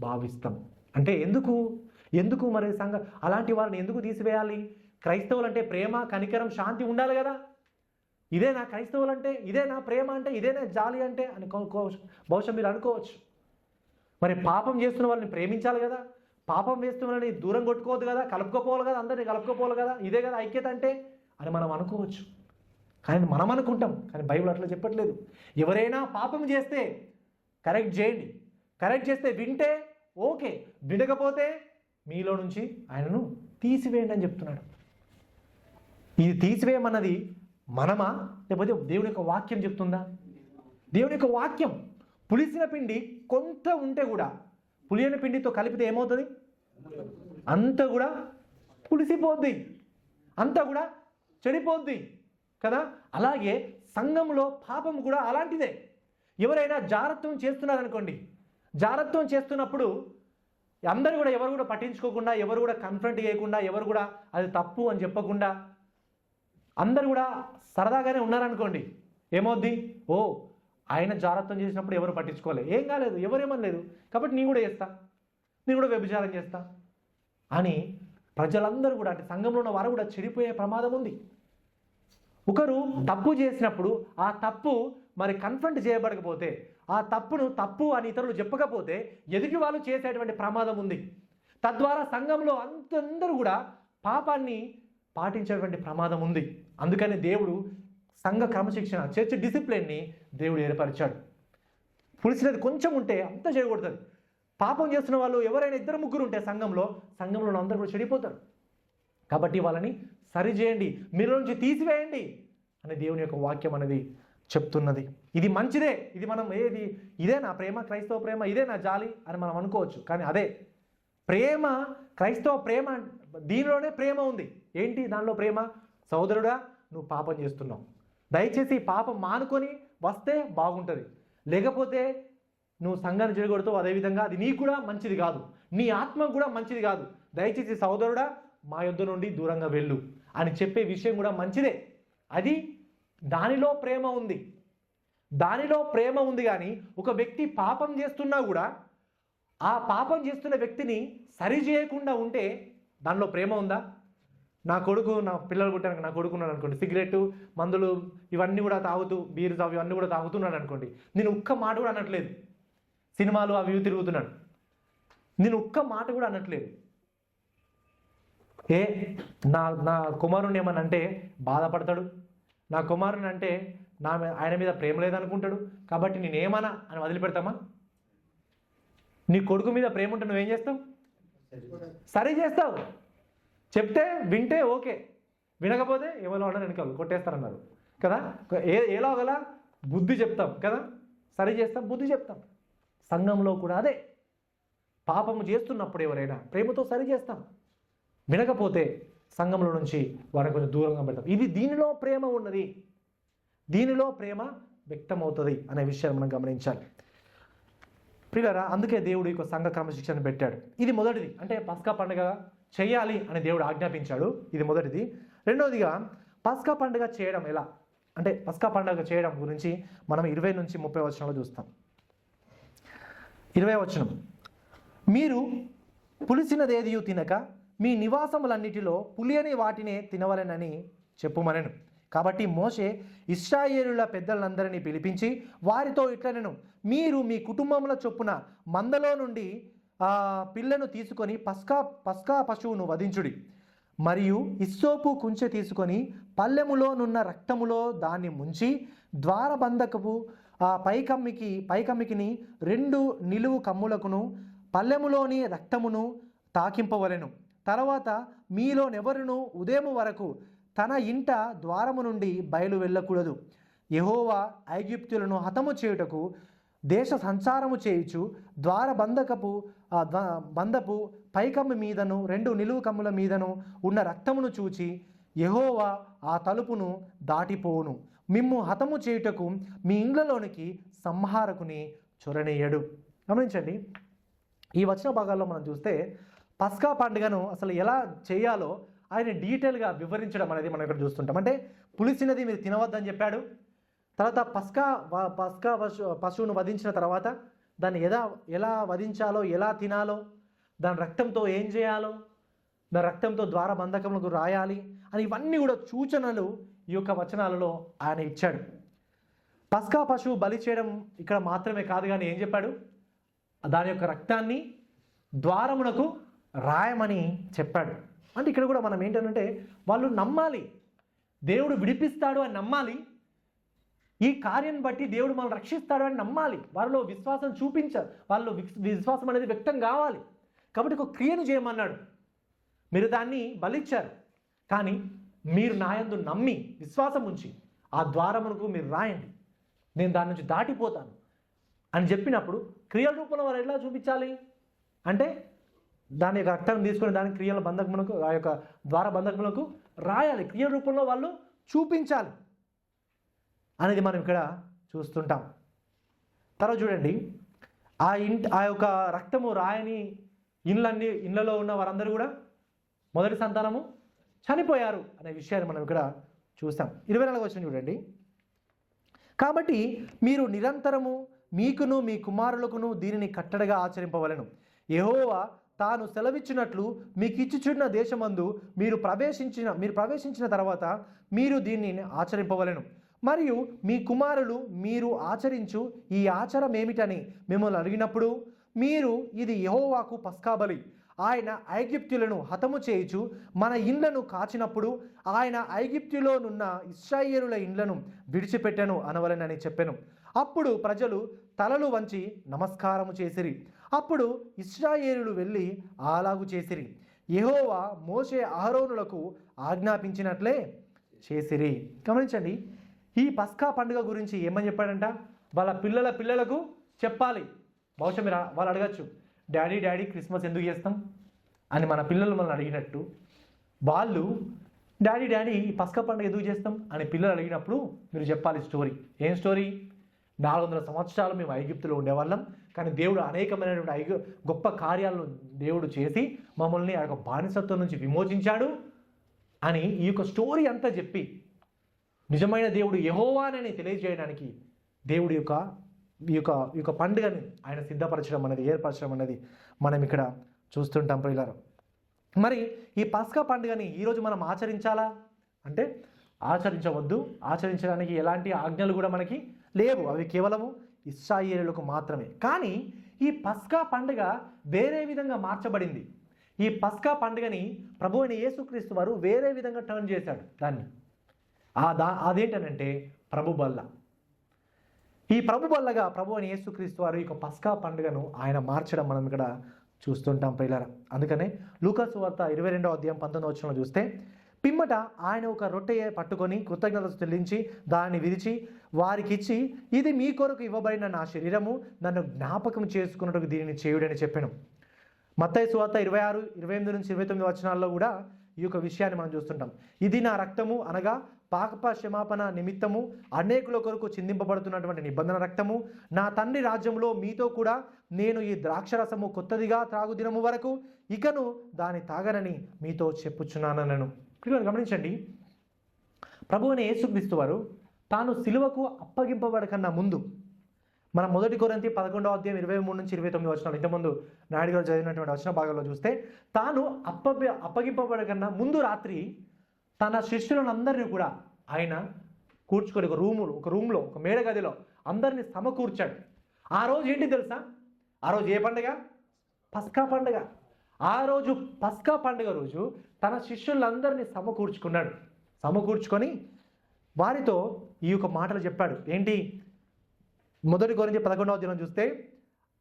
భావిస్తాం. అంటే ఎందుకు మరి అలాంటి వారిని ఎందుకు తీసివేయాలి? క్రైస్తవులు అంటే ప్రేమ, కనికరం, శాంతి ఉండాలి కదా. ఇదేనా క్రైస్తవులు అంటే? ఇదేనా ప్రేమ అంటే? ఇదేనా జాలి అంటే అని బహుశా మీరు అనుకోవచ్చు. మరి పాపం చేస్తున్న వాళ్ళని ప్రేమించాలి కదా, పాపం చేస్తున్న వాళ్ళని దూరం కొట్టుకోవద్దు కదా, కలుపుకోపోవాలి కదా, అందరినీ కలుపుకోపోవాలి కదా, ఇదే కదా ఐక్యత అంటే అని మనం అనుకోవచ్చు. కానీ మనం అనుకుంటాం, కానీ బైబిల్ అట్లా చెప్పట్లేదు. ఎవరైనా పాపం చేస్తే కరెక్ట్ చేయండి, కరెక్ట్ చేస్తే వింటే ఓకే, వినకపోతే మీలో నుంచి ఆయనను తీసివేయండి అని చెప్తున్నాడు. ఇది తీసివేయమన్నది మనమా, లేకపోతే దేవుని యొక్క వాక్యం చెప్తుందా? దేవుని యొక్క వాక్యం. పులిసిన పిండి కొంత ఉంటే కూడా పులియన పిండితో కలిపితే ఏమవుతుంది? అంతా కూడా పులిసిపోద్ది, అంతా కూడా చెడిపోద్ది కదా. అలాగే సంఘంలో పాపం కూడా అలాంటిదే. ఎవరైనా జారత్వం చేస్తున్నారనుకోండి, జారత్వం చేస్తున్నప్పుడు అందరూ కూడా ఎవరు కూడా పట్టించుకోకుండా, ఎవరు కూడా కన్ఫ్రంట్ చేయకుండా, ఎవరు కూడా అది తప్పు అని చెప్పకుండా అందరు కూడా సరదాగానే ఉన్నారనుకోండి, ఏమవుద్ది? ఓ, ఆయన జారత్వం చేసినప్పుడు ఎవరు పట్టించుకోలే, ఏం కాలేదు, ఎవరేమనలేదు, కాబట్టి నేను కూడా చేస్తా, నేను కూడా వ్యభిచారం చేస్తా అని ప్రజలందరూ కూడా, అంటే సంఘంలో ఉన్న వారు కూడా చెడిపోయే ప్రమాదం ఉంది. ఒకరు తప్పు చేసినప్పుడు ఆ తప్పు మరి కన్ఫ్రంట్ చేయబడకపోతే, ఆ తప్పును తప్పు అని ఇతరులు చెప్పకపోతే ఎదుటి వాళ్ళు చేసేటువంటి ప్రమాదం ఉంది. తద్వారా సంఘంలో అందరూ కూడా పాపాన్ని పాటించేటువంటి ప్రమాదం ఉంది. అందుకని దేవుడు సంఘ క్రమశిక్షణ, చర్చ్ డిసిప్లిన్ని దేవుడు ఏర్పరిచాడు. పులిసినది కొంచెం ఉంటే అంతా చేయకూడదు. పాపం చేస్తున్న వాళ్ళు ఎవరైనా 2-3 ఉంటే సంఘంలో అందరూ కూడా చెడిపోతారు. కాబట్టి వాళ్ళని సరిచేయండి, మీరు నుంచి తీసివేయండి అని దేవుని యొక్క వాక్యం అనేది చెప్తున్నది. ఇది మంచిదే, ఇది మనం ఇదేనా ప్రేమ, క్రైస్తవ ప్రేమ, ఇదేనా జాలి అని మనం అనుకోవచ్చు. కానీ అదే ప్రేమ, క్రైస్తవ ప్రేమ, దీనిలోనే ప్రేమ ఉంది. ఏంటి దానిలో ప్రేమ? సహోదరుడా, నువ్వు పాపం చేస్తున్నావు, దయచేసి పాపం మానుకొని వస్తే బాగుంటుంది, లేకపోతే నువ్వు సంఘాన్ని చెడగొడతావు, అదేవిధంగా అది నీకు కూడా మంచిది కాదు, నీ ఆత్మకు కూడా మంచిది కాదు, దయచేసి సహోదరుడా మా యొద్ద నుండి దూరంగా వెళ్ళు అని చెప్పే విషయం కూడా మంచిదే. అది దానిలో ప్రేమ ఉంది, దానిలో ప్రేమ ఉంది. కానీ ఒక వ్యక్తి పాపం చేస్తున్నా కూడా ఆ పాపం చేస్తున్న వ్యక్తిని సరి చేయకుండా ఉంటే దానిలో ప్రేమ ఉందా? నా పిల్లలు పుట్టాను, నా కొడుకున్నాను అనుకోండి, సిగరెట్, మందులు ఇవన్నీ కూడా తాగుతూ, బీర్స్ అవి అన్నీ కూడా తాగుతున్నాడు అనుకోండి, నేను ఒక్క మాట కూడా అనట్లేదు, సినిమాలు అవి తిరుగుతున్నాడు, నేను ఒక్క మాట కూడా అనట్లేదు. నా కుమారుని ఏమని అంటే బాధపడతాడు, నా కుమారుని అంటే ఆయన మీద ప్రేమ లేదనుకుంటాడు, కాబట్టి నేనేమన్నా అని వదిలిపెడతామా? నీ కొడుకు మీద ప్రేమ ఉంటే నువ్వేం చేస్తావు? సరి చేస్తావు. చెప్తే వింటే ఓకే, వినకపోతే ఎవరో అన్నారు వెనకాల కొట్టేస్తారన్నారు కదా. ఎలాగలా బుద్ధి చెప్తాం కదా, సరి చేస్తాం, బుద్ధి చెప్తాం. సంఘంలో కూడా అదే, పాపము చేస్తున్నప్పుడు ఎవరైనా ప్రేమతో సరి చేస్తాం, వినకపోతే సంఘంలో నుంచి వారిని కొంచెం దూరంగా పెడతాం. దీనిలో ప్రేమ ఉన్నది, దీనిలో ప్రేమ వ్యక్తమవుతుంది అనే విషయాన్ని మనం గమనించాలి ప్రియులారా. అందుకే దేవుడు ఈ సంఘ క్రమశిక్షణ పెట్టాడు. ఇది మొదటిది, అంటే పస్కా పండుగ చేయాలి అని దేవుడు ఆజ్ఞాపించాడు, ఇది మొదటిది. రెండవదిగా పస్కా పండుగ చేయడం ఎలా అంటే పస్కా పండుగ చేయడం గురించి మనం 20 నుంచి 30 వచనంలో చూస్తాం. 20 వచనం, మీరు పులిసినదేదియు తినక మీ నివాసములన్నిటిలో పులియని వాటినే తినవలెనని చెప్పుమనెను. కాబట్టి మోషే ఇశ్రాయేలుల పెద్దలందరినీ పిలిపించి వారితో ఇట్లనెను, మీరు మీ కుటుంబముల చొప్పున మందలో నుండి పిల్లను తీసుకొని పస్కా పశువును వధించుడి. మరియు ఇస్సోపు కుంచె తీసుకొని పల్లెములోనున్న రక్తములో దాన్ని ముంచి ద్వారబంధకపు పైకమ్మికిని 2 నిలువు కమ్ములకును పల్లెములోని రక్తమును తాకింపవలెను. తర్వాత మీలోనెవరును ఉదయము వరకు తన ఇంట ద్వారము నుండి బయలు వెళ్ళకూడదు. యెహోవా ఐగుప్తులను హతము చేయుటకు దేశ సంచారము చేయుచు బంధపు పైకమ్మి మీదను 2 నిలువు కమ్ముల మీదను ఉన్న రక్తమును చూచి యెహోవా ఆ తలుపును దాటిపోవును. మిమ్ము హతము చేయుటకు మీ ఇండ్లలోనికి సంహారకుని చొరనీయడు. గమనించండి, ఈ వచన భాగాల్లో మనం చూస్తే పస్కా పండుగను అసలు ఎలా చేయాలో ఆయన డీటెయిల్గా వివరించడం అనేది మనం ఇక్కడ చూస్తుంటాం. అంటే పులిసినది మీరు తినవద్దని చెప్పాడు. తర్వాత పస్కా పశువును వధించిన తర్వాత దాన్ని ఎలా వధించాలో, ఎలా తినాలో, దాని రక్తంతో ఏం చేయాలో, దాని రక్తంతో ద్వారబంధకములకు రాయాలి అని ఇవన్నీ కూడా సూచనలు ఈ యొక్క వచనాలలో ఆయన ఇచ్చాడు. పస్కా పశువు బలి చేయడం ఇక్కడ మాత్రమే కాదు, కానీ ఏం చెప్పాడు, దాని యొక్క రక్తాన్ని ద్వారమునకు రాయమని చెప్పాడు. అంటే ఇక్కడ కూడా మనం ఏంటంటే వాళ్ళు నమ్మాలి, దేవుడు విడిపిస్తాడు అని నమ్మాలి, ఈ కార్యం బట్టి దేవుడు మనల్ని రక్షిస్తాడు అని నమ్మాలి, వారిలో విశ్వాసం చూపించాలి, వాళ్ళు విశ్వాసం అనేది వ్యక్తం కావాలి. కాబట్టి ఒక క్రియను చేయమన్నాడు. మీరు దాన్ని బలిచ్చారు, కానీ మీరు నాయందు నమ్మి విశ్వాసం ఉంచి ఆ ద్వారమునకు మీరు రాయండి, నేను దాని నుంచి దాటిపోతాను అని చెప్పినప్పుడు క్రియల రూపంలో వారు ఎలా చూపించాలి అంటే దాని యొక్క రక్తం తీసుకొని దాని క్రియల బంధకములకు, ఆ యొక్క ద్వార బంధకములకు రాయాలి, క్రియల రూపంలో వాళ్ళు చూపించాలి అనేది మనం ఇక్కడ చూస్తుంటాం. తర్వాత చూడండి, ఆ యొక్క రక్తము రాయని ఇళ్ళలో ఉన్న వారందరూ కూడా మొదటి సంతానము చనిపోయారు అనే విషయాన్ని మనం ఇక్కడ చూస్తాం. 24వ వచనం చూడండి, కాబట్టి మీరు నిరంతరము మీకును మీ కుమారులకును దీనిని కట్టడగా ఆచరింపవలెను. యెహోవా తాను సెలవిచ్చినట్లు మీకు ఇచ్చుచున్న దేశమందు మీరు ప్రవేశించిన తర్వాత మీరు దీన్ని ఆచరింపవలెను. మరియు మీ కుమారులు మీరు ఆచరించు ఈ ఆచారం ఏమిటని మిమ్మల్ని అడిగినప్పుడు మీరు ఇది యెహోవాకు పస్కా బలి, ఆయన ఐగుప్తులను హతము చేయుచు మన ఇండ్లను కాచినప్పుడు ఆయన ఐగుప్తులోనున్న ఇశ్రాయేలుల ఇండ్లను విడిచిపెట్టెను అనవలెనని చెప్పెను. అప్పుడు ప్రజలు తలలు వంచి నమస్కారము చేసిరి. అప్పుడు ఇశ్రాయేలులు వెళ్ళి అలాగు చేసిరి. యెహోవా మోషే అహరోనులకు ఆజ్ఞాపించినట్లే చేసిరి. గమనించండి, ఈ పస్కా పండుగ గురించి ఏమని చెప్పాడంట, వాళ్ళ పిల్లలకు చెప్పాలి. బహుశా మీరు వాళ్ళు అడగచ్చు, డాడీ క్రిస్మస్ ఎందుకు చేస్తాం అని మన పిల్లలు మనల్ని అడిగినట్టు వాళ్ళు డాడీ ఈ పస్కా పండుగ ఎందుకు చేస్తాం అని పిల్లలు అడిగినప్పుడు మీరు చెప్పాలి స్టోరీ. ఏం స్టోరీ? 400 సంవత్సరాలు మేము ఐగుప్తులో ఉండేవాళ్ళం, కానీ దేవుడు అనేకమైనటువంటి గొప్ప కార్యాలను దేవుడు చేసి మమ్మల్ని ఆ యొక్క బానిసత్వం నుంచి విమోచించాడు అని ఈ యొక్క స్టోరీ అంతా చెప్పి నిజమైన దేవుడు యెహోవానని తెలియజేయడానికి దేవుడి ఈ యొక్క పండుగని ఆయన సిద్ధపరచడం అనేది, ఏర్పరచడం అనేది మనం ఇక్కడ చూస్తుంటాం ప్రియులారా. మరి ఈ పస్కా పండుగని ఈరోజు మనం ఆచరించాలా అంటే ఆచరించవద్దు. ఆచరించడానికి ఎలాంటి ఆజ్ఞలు కూడా మనకి లేవు, అవి కేవలము ఇశ్రాయేలులకు మాత్రమే. కానీ ఈ పస్కా పండుగ వేరే విధంగా మార్చబడింది. ఈ పస్కా పండుగని ప్రభు అయిన యేసుక్రీస్తు వారు వేరే విధంగా టర్న్ చేశాడు దాన్ని. అదేంటనంటే ప్రభు బల్ల. ఈ ప్రభు బల్లగా ప్రభు అయిన యేసుక్రీస్తు వారు ఈ పస్కా పండుగను ఆయన మార్చడం మనం ఇక్కడ చూస్తుంటాం ప్రియులారా. అందుకనే లూకాసు సువార్త 22వ అధ్యాయం 19వ వచనంలో చూస్తే, పిమ్మట ఆయన ఒక రొట్టె పట్టుకొని కృతజ్ఞతలు చెల్లించి దాన్ని విరిచి వారికిచ్చి, ఇది మీ కొరకు ఇవ్వబడిన నా శరీరము, నన్ను జ్ఞాపకం చేసుకున్నట్టుకు దీనిని చేయుడని చెప్పాను. మత్తయి సువార్త 26, 28 నుంచి 29 వచనాల్లో కూడా ఈ యొక్క విషయాన్ని మనం చూస్తుంటాం. ఇది నా రక్తము అనగా పాప క్షమాపణ నిమిత్తము అనేకుల కొరకు చిందింపబడుతున్నటువంటి నిబంధన రక్తము. నా తండ్రి రాజ్యంలో మీతో కూడా నేను ఈ ద్రాక్షరసము కొత్తదిగా త్రాగు దినము వరకు ఇకను దాన్ని తాగనని మీతో చెప్పుచున్నానను. గమనించండి, ప్రభు అయిన యేసుక్రీస్తు వారు తాను సిలువకు అప్పగింపబడకన్నా ముందు, మనం 1 కొరింథీ 11వ అధ్యాయం 23 నుంచి 29 వచనాలు ఇంతకుముందు నాయుడు గారు చదివినటువంటి వచన భాగంలో చూస్తే, తాను అప్పగింపబడకన్నా ముందు రాత్రి తన శిష్యులందరినీ కూడా ఆయన కూర్చుకొని ఒక రూమ్లో ఒక మేడ గదిలో అందరినీ సమకూర్చాడు. ఆ రోజు ఏంటి తెలుసా? ఆ రోజు ఏ పండుగ? పస్కా పండుగ. ఆ రోజు పస్కా పండుగ రోజు తన శిష్యులందరినీ సమకూర్చుకొని వారితో ఈ యొక్క మాటలు చెప్పాడు. ఏంటి? 1 కొరింథీ 11వ అధ్యాయం చూస్తే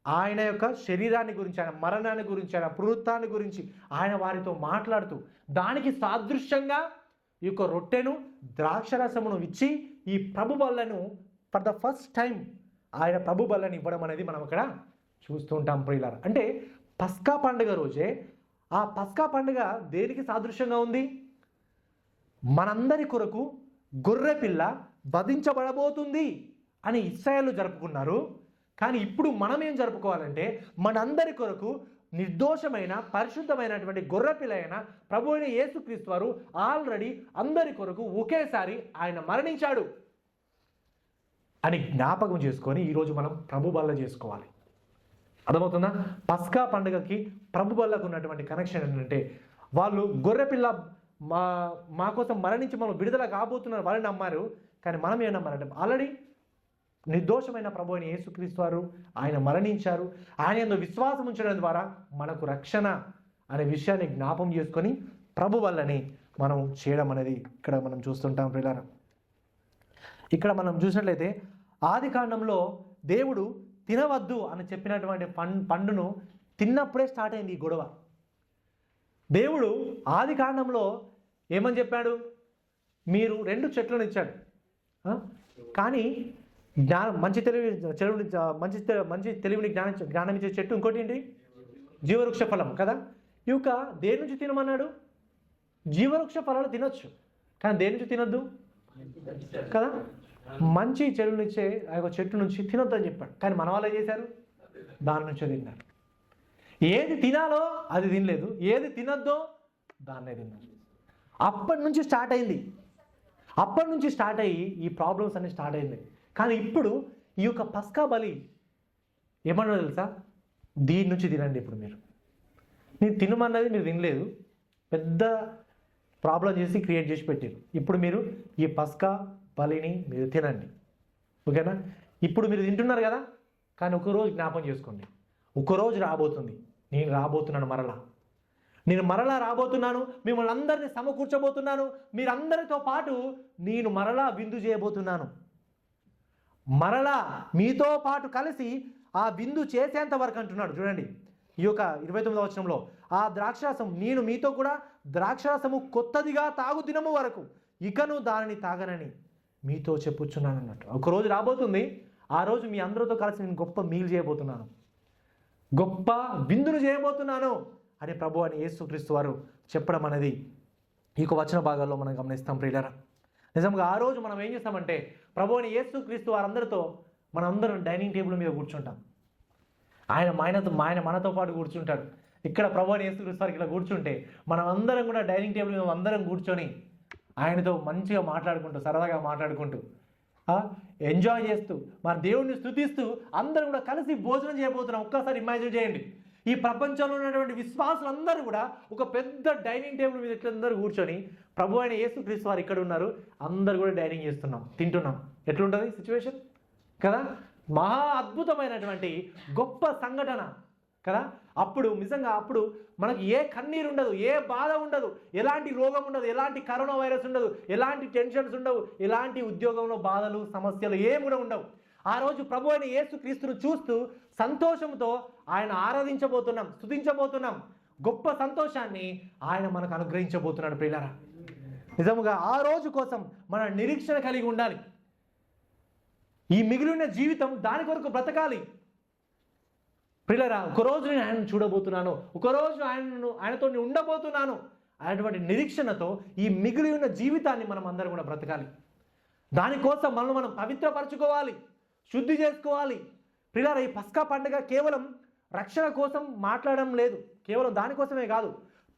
ఆయన యొక్క శరీరాన్ని గురించి, ఆయన మరణాన్ని గురించి, ఆయన పునరుత్థానాన్ని గురించి ఆయన వారితో మాట్లాడుతూ, దానికి సాదృశ్యంగా ఈ యొక్క రొట్టెను ద్రాక్షరసమును ఇచ్చి ఈ ప్రభు బల్లను ఫర్ ద ఫస్ట్ టైం ఆయన ప్రభు బల్లని ఇవ్వడం అనేది మనం ఇక్కడ చూస్తూ ఉంటాం ప్రియులారా. అంటే పస్కా పండుగ రోజే, ఆ పస్కా పండుగ దేనికి సాదృశ్యంగా ఉంది? మనందరి కొరకు గొర్రె పిల్ల వధించబడబోతుంది అని ఇశ్రాయేలు జరుపుకున్నారు. కానీ ఇప్పుడు మనం ఏం జరుపుకోవాలంటే, మనందరి కొరకు నిర్దోషమైన పరిశుద్ధమైనటువంటి గొర్రెపిల్ల అయిన ప్రభు అయిన యేసుక్రీస్తు వారు ఆల్రెడీ అందరి కొరకు ఒకేసారి ఆయన మరణించాడు అని జ్ఞాపకం చేసుకొని ఈరోజు మనం ప్రభు బల్ల చేసుకోవాలి. అర్థమవుతుందా? పస్కా పండుగకి ప్రభు బల్లకు ఉన్నటువంటి కనెక్షన్ ఏంటంటే, వాళ్ళు గొర్రెపిల్ల మా కోసం మరణించి మనం విడుదల కాబోతున్నారు వాళ్ళని నమ్మారు. కానీ మనం ఏం నమ్మారంటే, ఆల్రెడీ నిర్దోషమైన ప్రభు అయిన యేసుక్రీస్తు వారు ఆయన మరణించారు, ఆయన యందు విశ్వాసం ఉంచడం ద్వారా మనకు రక్షణ అనే విషయాన్ని జ్ఞాపం చేసుకొని ప్రభు వల్లని మనం చేయడం అనేది ఇక్కడ మనం చూస్తుంటాం ప్రియులారా. ఇక్కడ మనం చూసినట్లయితే ఆది కాండంలో దేవుడు తినవద్దు అని చెప్పినటువంటి పండును తిన్నప్పుడే స్టార్ట్ అయింది ఈ గొడవ. దేవుడు ఆది కాండంలో ఏమని చెప్పాడు? మీరు 2 చెట్లను ఇచ్చాడు, కానీ మంచి తెలివిని జ్ఞానం ఇచ్చే చెట్టు ఇంకోటి ఏంటి? జీవవృక్ష ఫలం కదా. ఈ యొక్క దేని నుంచి తినమన్నాడు? జీవవృక్ష ఫలాలు తినొచ్చు, కానీ దేని నుంచి తినొద్దు కదా. మంచి చెడునిచ్చే ఆ యొక్క చెట్టు నుంచి తినొద్దు అని చెప్పాడు. కానీ మన వాళ్ళు ఏం చేశారు? దాని నుంచే తిన్నారు. ఏది తినాలో అది తినలేదు, ఏది తినొద్దో దాన్నే తిన్నారు. అప్పటి నుంచి స్టార్ట్ అయ్యి ఈ ప్రాబ్లమ్స్ అన్నీ స్టార్ట్ అయింది. కానీ ఇప్పుడు ఈ యొక్క పస్కా బలి ఏమన్నా తెలుసా? దీని నుంచి తినండి. ఇప్పుడు నేను తినమన్నది మీరు తినలేదు, పెద్ద ప్రాబ్లం చేసి క్రియేట్ చేసి పెట్టారు. ఇప్పుడు మీరు ఈ పస్కా బలిని మీరు తినండి, ఓకేనా? ఇప్పుడు మీరు తింటున్నారు కదా, కానీ ఒకరోజు జ్ఞాపం చేసుకోండి, ఒకరోజు రాబోతుంది, నేను మరలా రాబోతున్నాను, మిమ్మల్ని అందరినీ సమకూర్చబోతున్నాను, మీరందరితో పాటు నేను మరలా విందు చేయబోతున్నాను, మరలా మీతో పాటు కలిసి ఆ విందు చేసేంత వరకు అంటున్నాడు. చూడండి ఈ యొక్క 29వ వచనంలో, ఆ ద్రాక్షారసం నేను మీతో కూడా ద్రాక్షారసము కొత్తదిగా తాగు దినము వరకు ఇకను దానిని తాగనని మీతో చెప్పుచున్నాను అన్నట్టు. ఒకరోజు రాబోతుంది, ఆ రోజు మీ అందరితో కలిసి నేను గొప్ప మీల్ చేయబోతున్నాను, గొప్ప విందును చేయబోతున్నాను అని ప్రభు అని యేసుక్రీస్తు వారు చెప్పడం అనేది ఈ యొక్క వచన భాగాల్లో మనం గమనిస్తాం ప్రియులారా. నిజంగా ఆ రోజు మనం ఏం చేస్తామంటే, ప్రభు అని యేసుక్రీస్తు వారందరితో మనందరం డైనింగ్ టేబుల్ మీద కూర్చుంటాం. ఆయన మనతో పాటు కూర్చుంటాడు. ఇక్కడ ప్రభు అని యేసుక్రీస్తు వారికి ఇలా కూర్చుంటే మనం అందరం కూడా డైనింగ్ టేబుల్ మీద అందరం కూర్చొని ఆయనతో మంచిగా మాట్లాడుకుంటూ, సరదాగా మాట్లాడుకుంటూ, ఎంజాయ్ చేస్తూ, మన దేవుడిని స్తుతిస్తూ అందరం కూడా కలిసి భోజనం చేయబోతున్నాం. ఒక్కసారి ఇమాజిన్ చేయండి, ఈ ప్రపంచంలో ఉన్నటువంటి విశ్వాసులు అందరూ కూడా ఒక పెద్ద డైనింగ్ టేబుల్ మీద ఇట్లందరూ కూర్చొని ప్రభు అయిన యేసుక్రీస్తు వారు ఇక్కడ ఉన్నారు, అందరు కూడా డైనింగ్ చేస్తున్నాం, తింటున్నాం. ఎట్లుంటుంది సిచ్యువేషన్ కదా? మహా అద్భుతమైనటువంటి గొప్ప సంఘటన కదా. అప్పుడు నిజంగా మనకు ఏ కన్నీరు ఉండదు, ఏ బాధ ఉండదు, ఎలాంటి రోగం ఉండదు, ఎలాంటి కరోనా వైరస్ ఉండదు, ఎలాంటి టెన్షన్స్ ఉండవు, ఎలాంటి ఉద్యోగంలో బాధలు సమస్యలు ఏమి కూడా ఉండవు. ఆ రోజు ప్రభు అయిన యేసుక్రీస్తును చూస్తూ సంతోషంతో ఆయన ఆరాధించబోతున్నాం, స్తుతించబోతున్నాం. గొప్ప సంతోషాన్ని ఆయన మనకు అనుగ్రహించబోతున్నాడు ప్రియులారా. నిజముగా ఆ రోజు కోసం మన నిరీక్షణ కలిగి ఉండాలి. ఈ మిగిలిన జీవితం దాని కొరకు బ్రతకాలి ప్రియులారా. ఒకరోజు నేను ఆయనను చూడబోతున్నాను, ఒకరోజు ఆయనతో నేను ఉండబోతున్నాను అనేటువంటి నిరీక్షణతో ఈ మిగిలి ఉన్న జీవితాన్ని మనం అందరం కూడా బ్రతకాలి. దానికోసం మనం పవిత్రపరచుకోవాలి, శుద్ధి చేసుకోవాలి ప్రియులారా. ఈ పస్కా పండుగ కేవలం రక్షణ కోసం మాట్లాడడం లేదు, కేవలం దానికోసమే కాదు,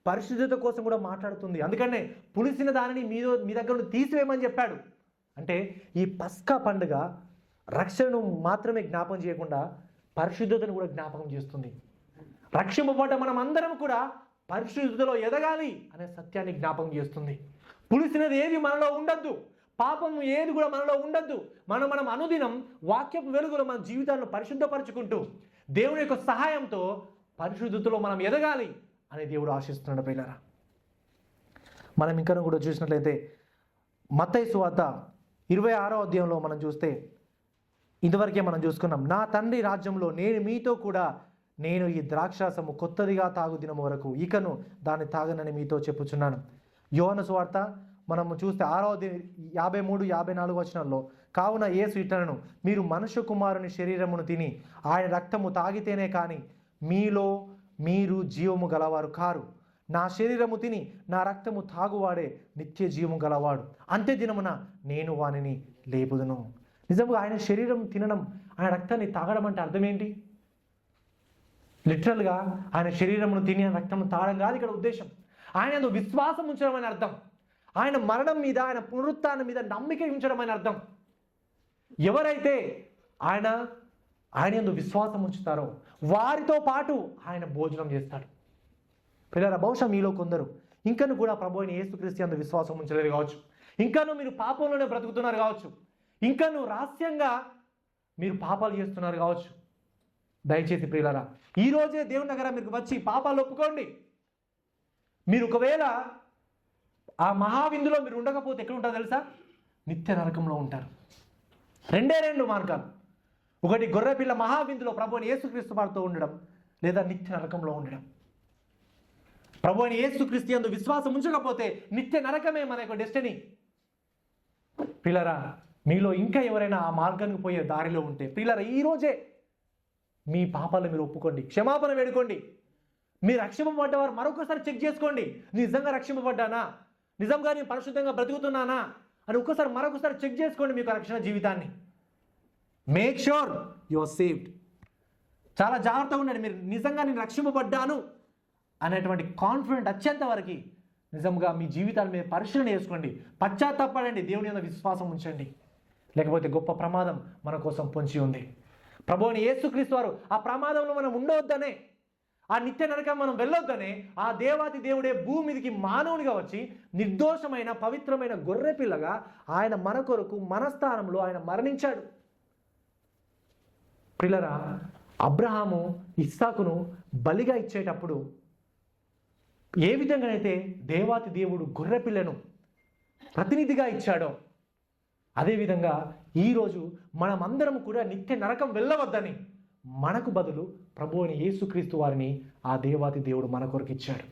పరిశుద్ధత కోసం కూడా మాట్లాడుతుంది. అందుకనే పులిసిన దానిని మీ దగ్గర నుండి తీసివేయమని చెప్పాడు. అంటే ఈ పస్కా పండుగ రక్షణను మాత్రమే జ్ఞాపకం చేయకుండా పరిశుద్ధతను కూడా జ్ఞాపకం చేస్తుంది. రక్షింపబడ్డ మనం అందరం కూడా పరిశుద్ధతలో ఎదగాలి అనే సత్యాన్ని జ్ఞాపకం చేస్తుంది. పులిసినది ఏది మనలో ఉండద్దు, పాపం ఏది కూడా మనలో ఉండద్దు. మనం అనుదినం వాక్యపు వెలుగులో మన జీవితాలను పరిశుద్ధపరచుకుంటూ దేవుని యొక్క సహాయంతో పరిశుద్ధతలో మనం ఎదగాలి అని దేవుడు ఆశిస్తున్నాడు. పిల్లరా, మనం ఇంకా కూడా చూసినట్లయితే మత్తయి సువార్త 26వ అధ్యాయంలో మనం చూస్తే ఇంతవరకే మనం చూసుకున్నాం. నా తండ్రి రాజ్యంలో నేను మీతో కూడా నేను ఈ ద్రాక్షాసము కొత్తదిగా తాగు దినము వరకు ఇకను దాన్ని తాగనని మీతో చెప్పుచున్నాను. యోహాను సువార్త మనము చూస్తే 6వ 53, 54 వచనాల్లో కావున యేసు ఇట్లనెను, మీరు మనుష్య కుమారుని శరీరమును తిని ఆయన రక్తము తాగితేనే కానీ మీలో మీరు జీవము గలవారు కారు. నా శరీరము తిని నా రక్తము తాగువాడే నిత్య జీవము గలవాడు, అంత్య దినమున నేను వానిని లేపుదును. నిజంగా ఆయన శరీరం తినడం, ఆయన రక్తాన్ని తాగడం అంటే అర్థం ఏంటి? లిటరల్గా ఆయన శరీరమును తిని రక్తము తాగడం కాదు ఇక్కడ ఉద్దేశం. ఆయన విశ్వాసం ఉంచడం అని అర్థం. ఆయన మరణం మీద, ఆయన పునరుత్థానం మీద నమ్మిక ఉంచడం అని అర్థం. ఎవరైతే ఆయన యందు విశ్వాసం ఉంచుతారో వారితో పాటు ఆయన భోజనం చేస్తాడు. పిల్లల, బహుశా మీలో కొందరు ఇంకను కూడా ప్రభు అయిన యేసుక్రీస్తు యందు విశ్వాసం ఉంచలేదు కావచ్చు, ఇంకను మీరు పాపంలోనే బ్రతుకుతున్నారు కావచ్చు, ఇంకను రహస్యంగా మీరు పాపాలు చేస్తున్నారు కావచ్చు. దయచేసి ప్రియులారా, ఈరోజే దేవుని దగ్గర మీరు వచ్చి పాపాలు ఒప్పుకోండి. మీరు ఒకవేళ ఆ మహావిందులో మీరు ఉండకపోతే ఎక్కడ ఉంటారో తెలుసా? నిత్య నరకంలో ఉంటారు. రెండు మార్గాలు. ఒకటి గొర్రెపిల్ల మహావిందులో ప్రభు అయిన యేసుక్రీస్తు వారితో ఉండడం, లేదా నిత్య నరకంలో ఉండడం. ప్రభు అయిన యేసుక్రీస్తు యందు విశ్వాసం ఉంచకపోతే నిత్య నరకమే మన యొక్క డెస్టినీ. ప్రియులారా, మీలో ఇంకా ఎవరైనా ఆ మార్గానికి పోయే దారిలో ఉంటే ప్రియులారా, ఈరోజే మీ పాపాలు మీరు ఒప్పుకోండి, క్షమాపణ వేడుకోండి. మీరు రక్షింపబడ్డవారు మరొకసారి చెక్ చేసుకోండి. నిజంగా రక్షింపబడ్డానా, నిజంగా నేను పరిశుద్ధంగా బ్రతుకుతున్నానా అని మరొకసారి చెక్ చేసుకోండి మీ యొక్క రక్షణ జీవితాన్ని. Make sure you are saved. చాలా జాగ్రత్తగా ఉండండి. మీరు నిజంగా నేను రక్షింపబడ్డాను అనేటువంటి కాన్ఫిడెంట్ వచ్చేంత వరకు నిజంగా మీ జీవితాన్ని మీరు పరిశీలన చేసుకోండి, పశ్చాత్తాపడండి, దేవుని యందు విశ్వాసం ఉంచండి. లేకపోతే గొప్ప ప్రమాదం మన కోసం పొంచి ఉంది. ప్రభువుని యేసుక్రీస్తు వారు ఆ ప్రమాదంలో మనం ఉండవద్దనే, ఆ నిత్య నరకం మనం వెళ్ళొద్దనే ఆ దేవాతి దేవుడే భూమి మీదకి మానవునిగా వచ్చి నిర్దోషమైన పవిత్రమైన గొర్రె పిల్లగా ఆయన మన కొరకు మన స్థానంలో ఆయన మరణించాడు. పిల్లరా, అబ్రహాము ఇస్సాకును బలిగా ఇచ్చేటప్పుడు ఏ విధంగానైతే దేవాతి దేవుడు గొర్రె పిల్లను ప్రతినిధిగా ఇచ్చాడో అదేవిధంగా ఈరోజు మనమందరం కూడా నిత్య నరకం వెళ్ళవద్దని మనకు బదులు ప్రభు అయిన యేసుక్రీస్తు వారిని ఆ దేవాతి దేవుడు మన కొరకు ఇచ్చాడు.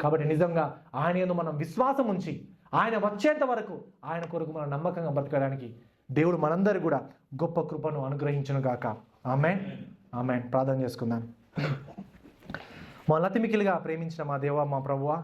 కాబట్టి నిజంగా ఆయన యందు మనం విశ్వాసం ఉంచి ఆయన వచ్చేంత వరకు ఆయన కొరకు మనం నమ్మకంగా బ్రతకడానికి దేవుడు మనందరూ కూడా గొప్ప కృపను అనుగ్రహించును గాక. ఆమేన్, ఆమేన్. ప్రార్థన చేసుకుందాం. మా అతిమికిలిగా ప్రేమించిన మా దేవా, మా ప్రభువా,